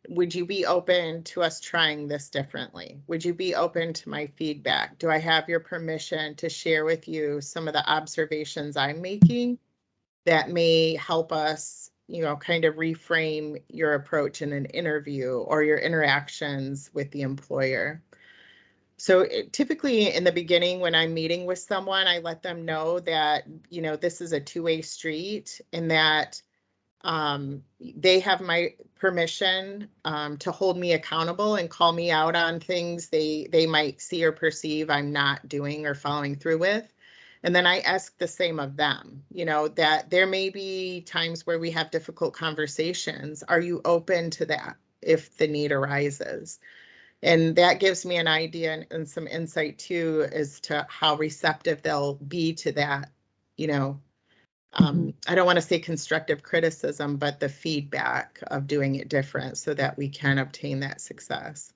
would you be open to us trying this differently? Would you be open to my feedback? Do I have your permission to share with you some of the observations I'm making that may help us, you know, kind of reframe your approach in an interview or your interactions with the employer? So typically in the beginning, when I'm meeting with someone, I let them know that, you know, this is a two-way street and that they have my permission to hold me accountable and call me out on things they might see or perceive I'm not doing or following through with. And then I ask the same of them, you know, that there may be times where we have difficult conversations. Are you open to that if the need arises? And that gives me an idea and some insight too as to how receptive they'll be to that, you know. I don't want to say constructive criticism, but the feedback of doing it different so that we can obtain that success.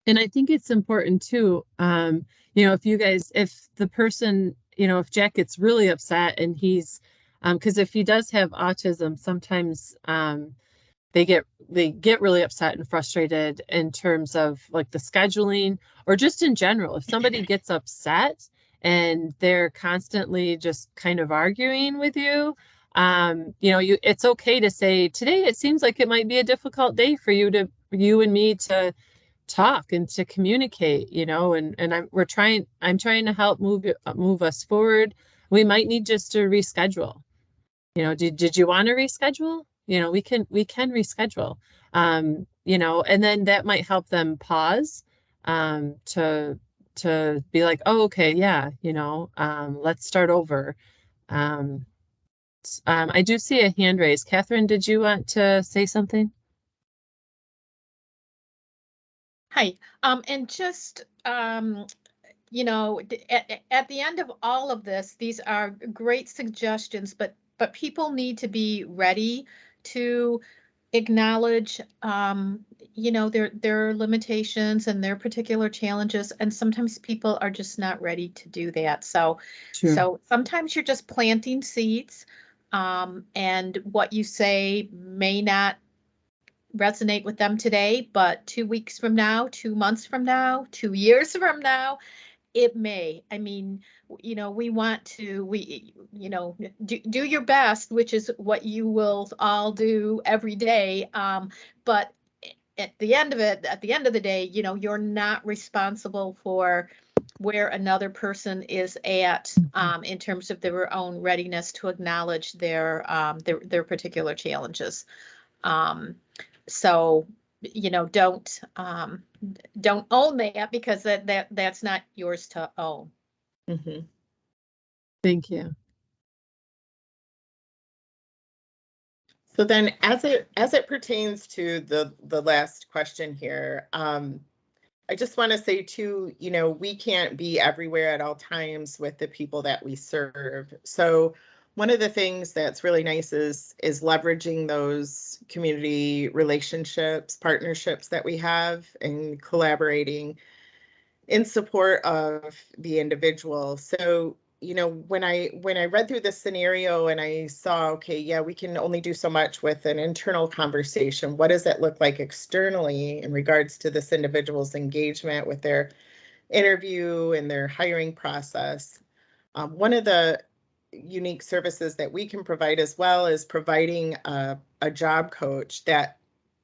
And I think it's important too, you know, if the person, you know, if Jack gets really upset and he's, because if he does have autism, sometimes they get really upset and frustrated in terms of like the scheduling or just in general. If somebody gets upset and they're constantly just kind of arguing with you, you know, it's okay to say, today it seems like it might be a difficult day for you and me to talk and to communicate, you know, and I'm trying to help move us forward. We might need just to reschedule. You know, did you want to reschedule? You know, we can reschedule. You know, and then that might help them pause to be like, oh, okay, yeah, you know, let's start over. I do see a hand raised. Catherine, did you want to say something? Hi, and just, you know, at the end of all of this, these are great suggestions, but people need to be ready to acknowledge, you know, their limitations and their particular challenges, and sometimes people are just not ready to do that. So, Sure. so sometimes you're just planting seeds, and what you say may not resonate with them today, but 2 weeks from now, 2 months from now, 2 years from now, it may. I mean, you know, we want to, you know, do your best, which is what you will all do every day. But at the end of the day, you know, you're not responsible for where another person is at, in terms of their own readiness to acknowledge their particular challenges. So, you know, don't own that, because that's not yours to own. Mm-hmm. Thank you. So then as it pertains to the last question here, I just want to say too, you know, we can't be everywhere at all times with the people that we serve. So one of the things that's really nice is leveraging those community relationships, partnerships that we have, and collaborating in support of the individual. So, you know, when I read through this scenario and I saw, okay, yeah, we can only do so much with an internal conversation. What does that look like externally in regards to this individual's engagement with their interview and their hiring process? One of the unique services that we can provide as well is providing a job coach that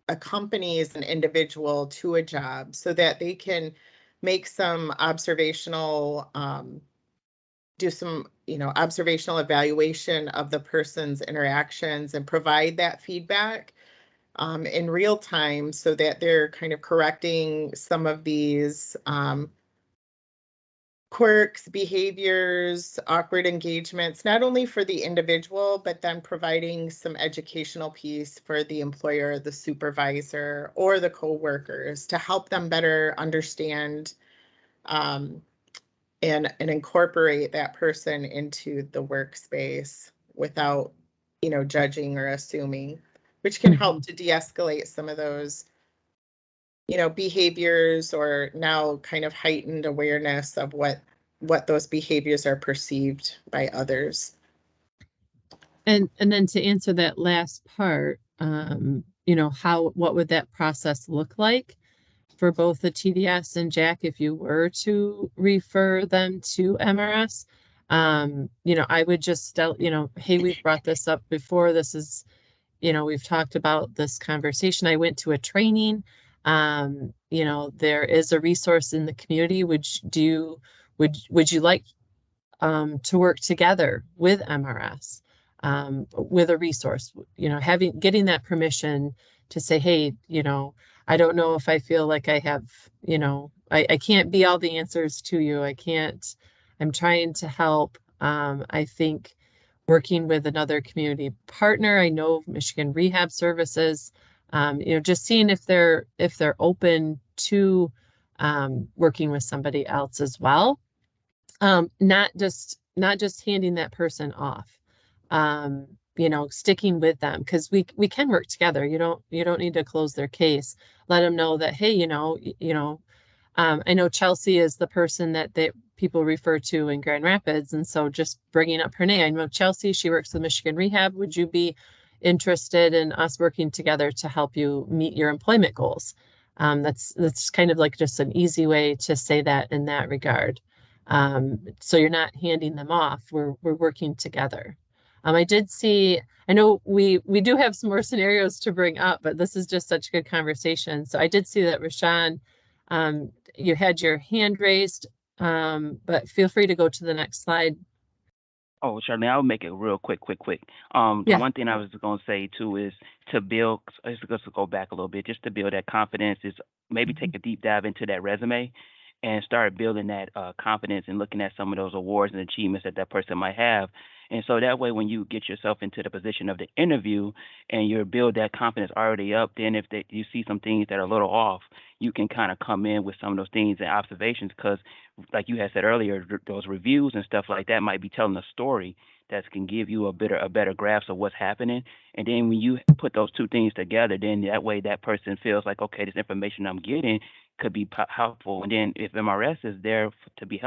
accompanies an individual to a job so that they can make some observational, do some, you know, observational evaluation of the person's interactions and provide that feedback in real time so that they're kind of correcting some of these quirks, behaviors, awkward engagements, not only for the individual, but then providing some educational piece for the employer, the supervisor, or the co-workers to help them better understand and incorporate that person into the workspace without, you know, judging or assuming, which can help to de-escalate some of those, you know, behaviors, or now kind of heightened awareness of what those behaviors are perceived by others. And then to answer that last part, what would that process look like for both the TDS and Jack if you were to refer them to MRS? I would just tell, hey, we've brought this up before. This is, we've talked about this conversation. I went to a training. There is a resource in the community. Would you like to work together with MRS with a resource? Getting that permission to say, hey, I don't know if I feel like I have, I can't be all the answers to you. I'm trying to help. I think working with another community partner, I know Michigan Rehab Services, just seeing if they're open to working with somebody else as well. Not just handing that person off. Sticking with them, because we can work together. You don't need to close their case. Let them know that, hey, I know Chelsea is the person that people refer to in Grand Rapids, and so just bringing up her name. I know Chelsea, she works with Michigan Rehab. Would you be interested in us working together to help you meet your employment goals? That's kind of like just an easy way to say that in that regard. So you're not handing them off. We're working together. I know we do have some more scenarios to bring up, but this is just such a good conversation. So I did see that, Rashawn, you had your hand raised, but feel free to go to the next slide. Oh, Charlene, I'll make it real quick. Yeah. One thing I was going to say too is to build, just to go back a little bit, just to build that confidence is maybe take a deep dive into that resume and start building that confidence and looking at some of those awards and achievements that person might have. And so that way, when you get yourself into the position of the interview and you build that confidence already up, then if you see some things that are a little off, you can kind of come in with some of those things and observations, because like you had said earlier, those reviews and stuff like that might be telling a story that can give you a better grasp of what's happening. And then when you put those two things together, then that way that person feels like, okay, this information I'm getting could be helpful. And then if MRS is there to be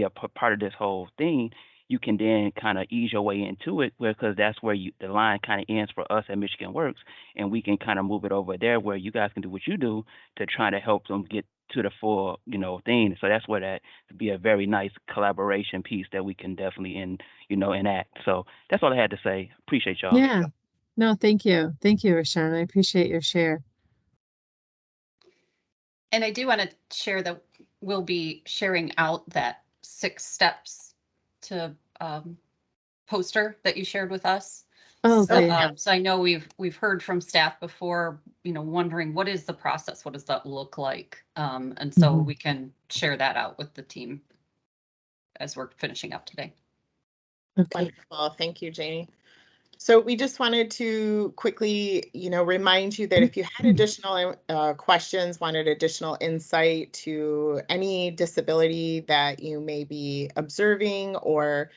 a part of this whole thing, you can then kind of ease your way into it, because that's where the line kind of ends for us at Michigan Works, and we can kind of move it over there where you guys can do what you do to try to help them get to the full, thing. So that's where that would be a very nice collaboration piece that we can definitely enact. So that's all I had to say. Appreciate y'all. Yeah. No, thank you. Thank you, Rashawn. I appreciate your share. And I do want to share that we'll be sharing out that 6 steps to poster that you shared with us. Okay. So I know we've heard from staff before, wondering what is the process? What does that look like? And so we can share that out with the team as we're finishing up today. Okay. Wonderful. Thank you, Janie. So we just wanted to quickly, remind you that if you had additional questions, wanted additional insight to any disability that you may be observing, or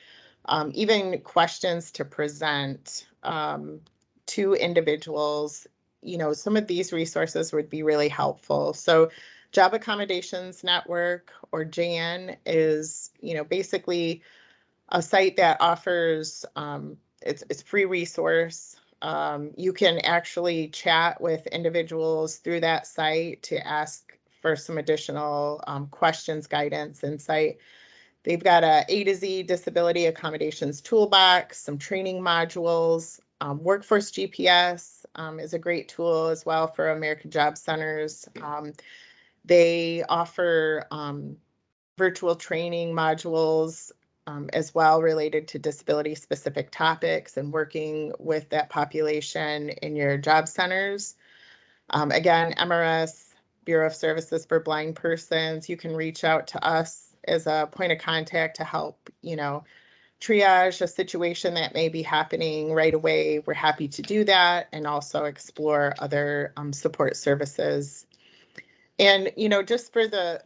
even questions to present to individuals, some of these resources would be really helpful. So Job Accommodations Network, or JAN, is, basically a site that offers it's free resource. You can actually chat with individuals through that site to ask for some additional questions, guidance, insight. They've got A to Z disability accommodations toolbox, some training modules. Workforce GPS is a great tool as well for American Job Centers. They offer virtual training modules as well, related to disability specific topics and working with that population in your job centers. Again, MRS, Bureau of Services for Blind Persons, you can reach out to us as a point of contact to help, triage a situation that may be happening right away. We're happy to do that, and also explore other support services. And, just for the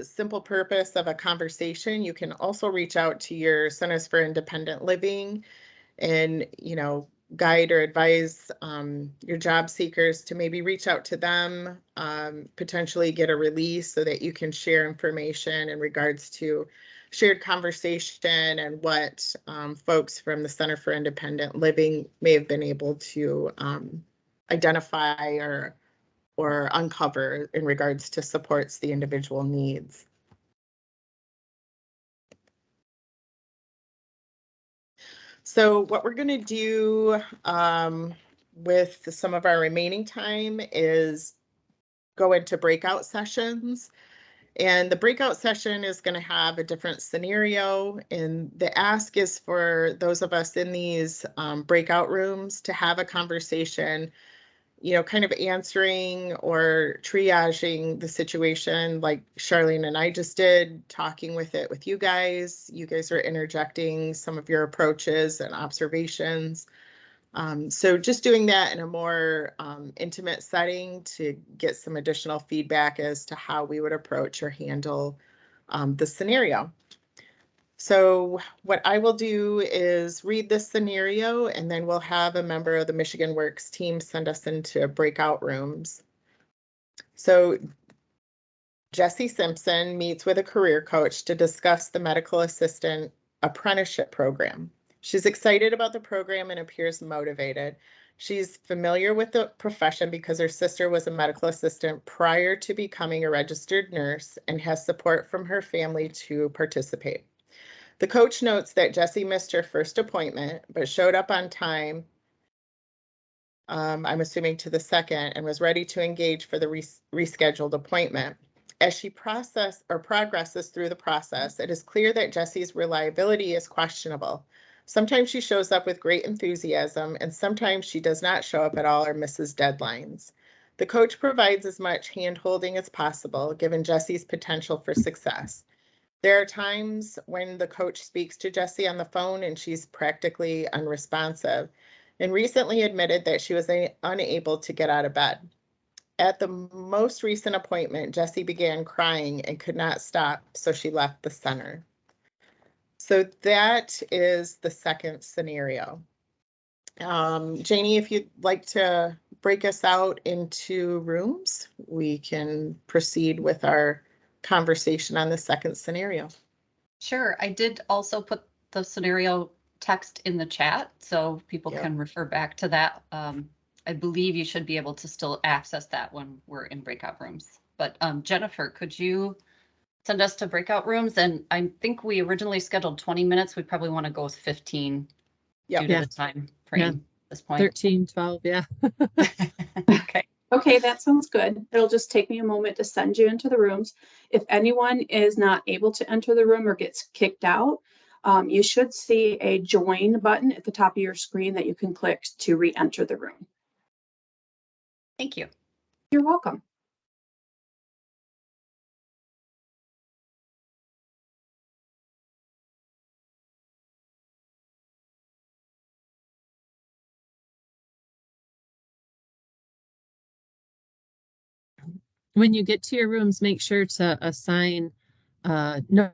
simple purpose of a conversation, you can also reach out to your Centers for Independent Living and, guide or advise your job seekers to maybe reach out to them, potentially get a release so that you can share information in regards to shared conversation and what folks from the Center for Independent Living may have been able to identify or uncover in regards to supports the individual needs. So what we're going to do with some of our remaining time is go into breakout sessions. And the breakout session is going to have a different scenario. And the ask is for those of us in these breakout rooms to have a conversation, you know, kind of answering or triaging the situation like Charlene and I just did, talking with it with you guys. You guys are interjecting some of your approaches and observations. So just doing that in a more intimate setting to get some additional feedback as to how we would approach or handle the scenario. So what I will do is read this scenario, and then we'll have a member of the Michigan Works team send us into breakout rooms. So Jessie Simpson meets with a career coach to discuss the medical assistant apprenticeship program. She's excited about the program and appears motivated. She's familiar with the profession because her sister was a medical assistant prior to becoming a registered nurse and has support from her family to participate. The coach notes that Jessie missed her first appointment, but showed up on time, I'm assuming to the second, and was ready to engage for the rescheduled appointment. As she progresses through the process, it is clear that Jessie's reliability is questionable. Sometimes she shows up with great enthusiasm, and sometimes she does not show up at all or misses deadlines. The coach provides as much hand-holding as possible, given Jessie's potential for success. There are times when the coach speaks to Jessie on the phone and she's practically unresponsive, and recently admitted that she was unable to get out of bed. At the most recent appointment, Jessie began crying and could not stop, so she left the center. So that is the second scenario. Janie, if you'd like to break us out into rooms, we can proceed with our conversation on the second scenario. Sure. I did also put the scenario text in the chat so people can refer back to that. I believe you should be able to still access that when we're in breakout rooms. But Jennifer, could you send us to breakout rooms? And I think we originally scheduled 20 minutes. We probably want to go with 15 due to the time frame at this point. 13, 12, yeah. Okay. Okay, that sounds good. It'll just take me a moment to send you into the rooms. If anyone is not able to enter the room or gets kicked out, you should see a join button at the top of your screen that you can click to re-enter the room. Thank you. You're welcome. When you get to your rooms, make sure to assign no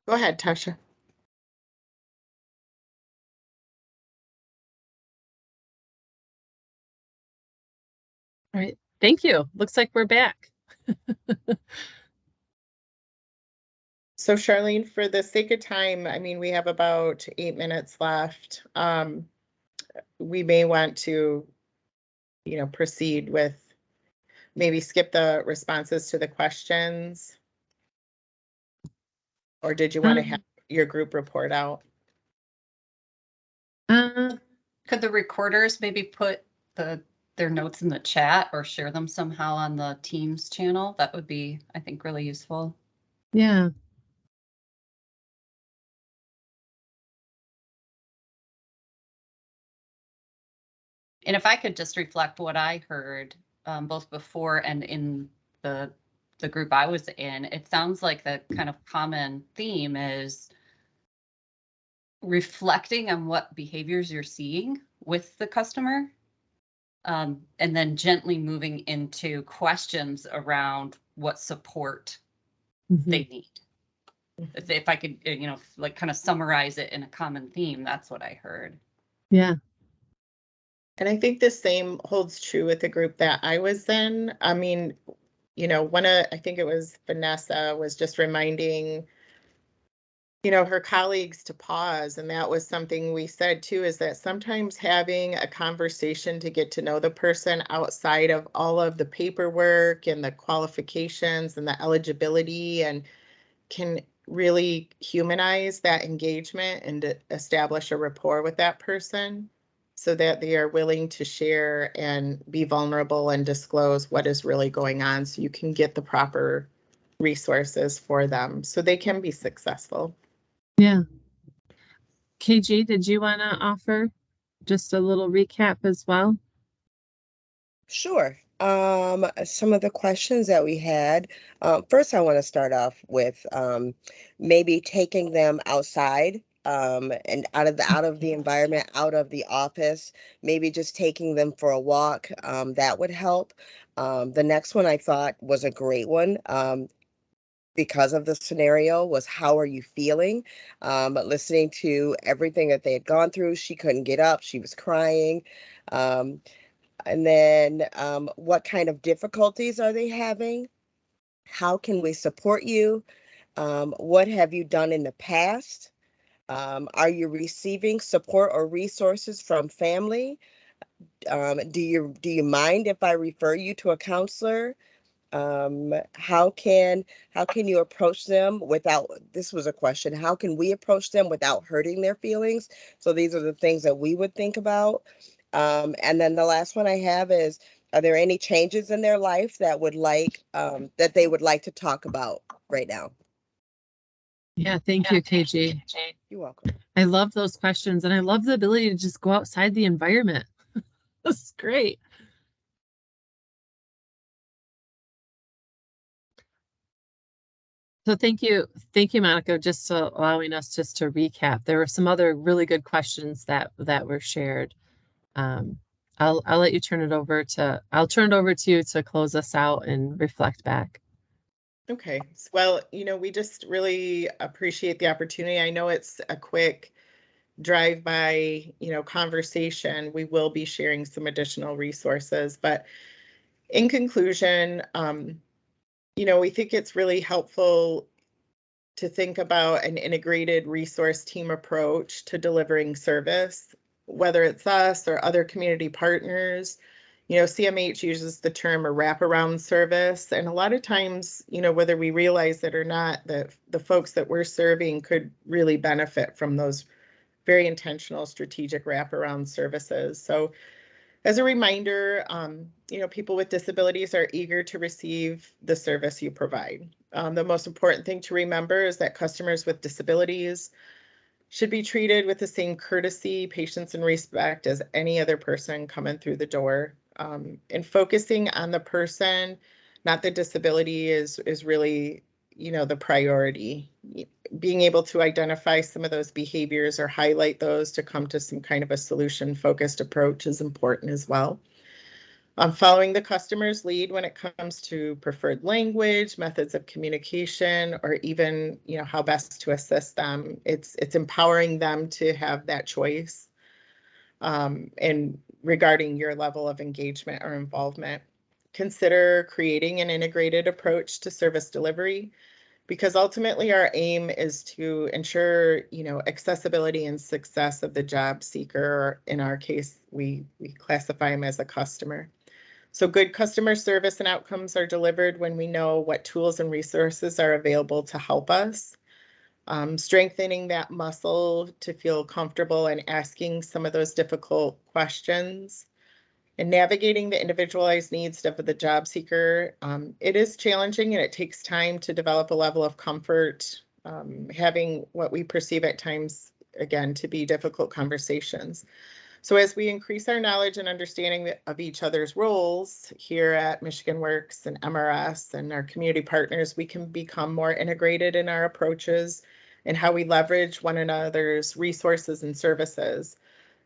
Go ahead, Tasha. All right, thank you. Looks like we're back. So Charlene, for the sake of time, I mean, we have about 8 minutes left. We may want to, proceed with, maybe skip the responses to the questions. Or did you want to have your group report out? Could the recorders maybe put their notes in the chat or share them somehow on the Teams channel? That would be, I think, really useful. Yeah. And if I could just reflect what I heard, both before and in the group I was in, it sounds like the kind of common theme is reflecting on what behaviors you're seeing with the customer, and then gently moving into questions around what support they need. If I could, like kind of summarize it in a common theme, that's what I heard. Yeah. And I think the same holds true with the group that I was in. I mean, I think it was Vanessa was just reminding, her colleagues to pause. And that was something we said too, is that sometimes having a conversation to get to know the person outside of all of the paperwork and the qualifications and the eligibility and can really humanize that engagement and to establish a rapport with that person so that they are willing to share and be vulnerable and disclose what is really going on so you can get the proper resources for them so they can be successful. Yeah. KG, did you want to offer just a little recap as well? Sure. Some of the questions that we had, first I want to start off with maybe taking them outside and out of the environment, out of the office, maybe just taking them for a walk. That would help. The next one I thought was a great one. Because of the scenario was how are you feeling? Listening to everything that they had gone through, she couldn't get up, she was crying. And then what kind of difficulties are they having? How can we support you? What have you done in the past? Are you receiving support or resources from family? Do you mind if I refer you to a counselor? How can you approach them without, this was a question, how can we approach them without hurting their feelings? So these are the things that we would think about. And then the last one I have is, are there any changes in their life that that they would like to talk about right now? Yeah, thank you, KG. You're welcome. I love those questions and I love the ability to just go outside the environment. That's great. So thank you, Monica, just for allowing us just to recap. There were some other really good questions that were shared. I'll let you turn it over to, I'll turn it over to you to close us out and reflect back. Okay, well, we just really appreciate the opportunity. I know it's a quick drive-by, conversation. We will be sharing some additional resources, but in conclusion, we think it's really helpful to think about an integrated resource team approach to delivering service, whether it's us or other community partners. CMH uses the term a wraparound service, and a lot of times, whether we realize it or not, the folks that we're serving could really benefit from those very intentional strategic wraparound services. So as a reminder, people with disabilities are eager to receive the service you provide. The most important thing to remember is that customers with disabilities should be treated with the same courtesy, patience, and respect as any other person coming through the door. And focusing on the person, not the disability, is really, the priority. Being able to identify some of those behaviors or highlight those to come to some kind of a solution-focused approach is important as well. Following the customer's lead when it comes to preferred language, methods of communication, or even, how best to assist them. It's empowering them to have that choice. And regarding your level of engagement or involvement, consider creating an integrated approach to service delivery, because ultimately our aim is to ensure, accessibility and success of the job seeker, or in our case, we classify them as a customer. So good customer service and outcomes are delivered when we know what tools and resources are available to help us. Strengthening that muscle to feel comfortable and asking some of those difficult questions, and navigating the individualized needs of the job seeker. It is challenging and it takes time to develop a level of comfort, having what we perceive at times, again, to be difficult conversations. So as we increase our knowledge and understanding of each other's roles here at Michigan Works and MRS and our community partners, we can become more integrated in our approaches and how we leverage one another's resources and services.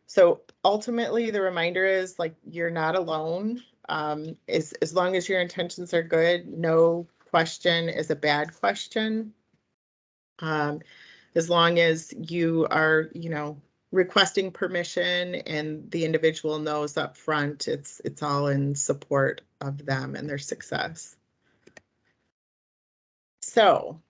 So ultimately, the reminder is, like, you're not alone. As long as your intentions are good, no question is a bad question. As long as you are, requesting permission and the individual knows up front, it's all in support of them and their success. So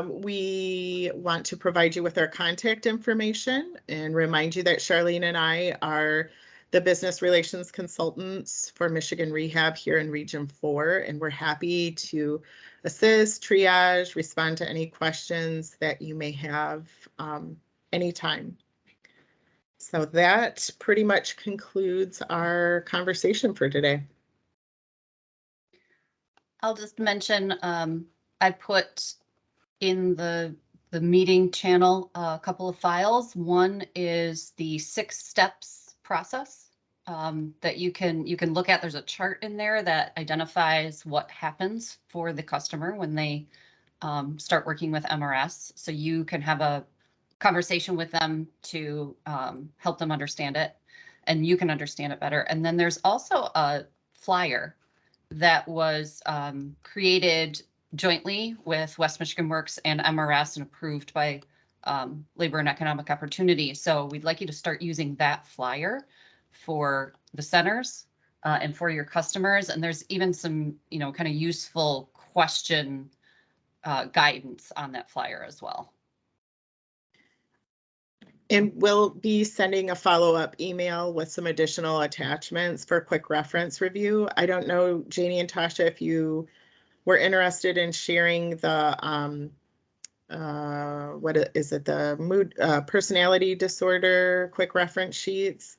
we want to provide you with our contact information and remind you that Charlene and I are the business relations consultants for Michigan Rehab here in Region 4, and we're happy to assist, triage, respond to any questions that you may have anytime. So that pretty much concludes our conversation for today. I'll just mention, I put in the meeting channel a couple of files. One is the 6 steps process that you can look at. There's a chart in there that identifies what happens for the customer when they start working with MRS. So you can have a conversation with them to help them understand it, and you can understand it better. And then there's also a flyer that was created jointly with West Michigan Works and MRS and approved by Labor and Economic Opportunity. So we'd like you to start using that flyer for the centers and for your customers. And there's even some, kind of useful question guidance on that flyer as well. And we'll be sending a follow-up email with some additional attachments for quick reference review. I don't know, Janie and Tasha, if you were interested in sharing the, what is it, the mood, personality disorder quick reference sheets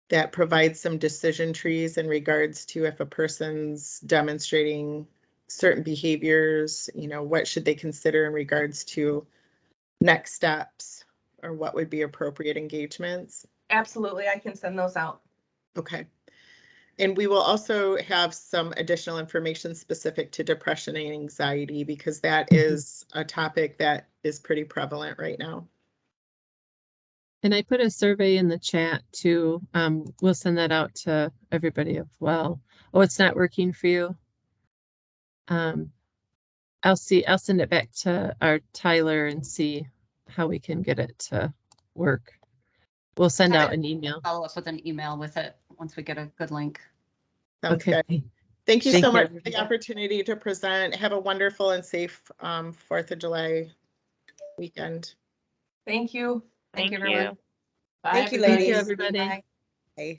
that provide some decision trees in regards to if a person's demonstrating certain behaviors, what should they consider in regards to next steps or what would be appropriate engagements? Absolutely, I can send those out. Okay. And we will also have some additional information specific to depression and anxiety, because that is a topic that is pretty prevalent right now. And I put a survey in the chat too. We'll send that out to everybody as well. Oh, it's not working for you? I'll send it back to our Tyler and see how we can get it to work. We'll send out an email. Follow up with an email with it once we get a good link. Sounds Okay. good. Thank you so much for the opportunity to present. Have a wonderful and safe 4th of July weekend. Thank you. Thank you, everyone. you. Bye, Thank you, everybody. ladies. Thank you, everybody. Bye. Bye.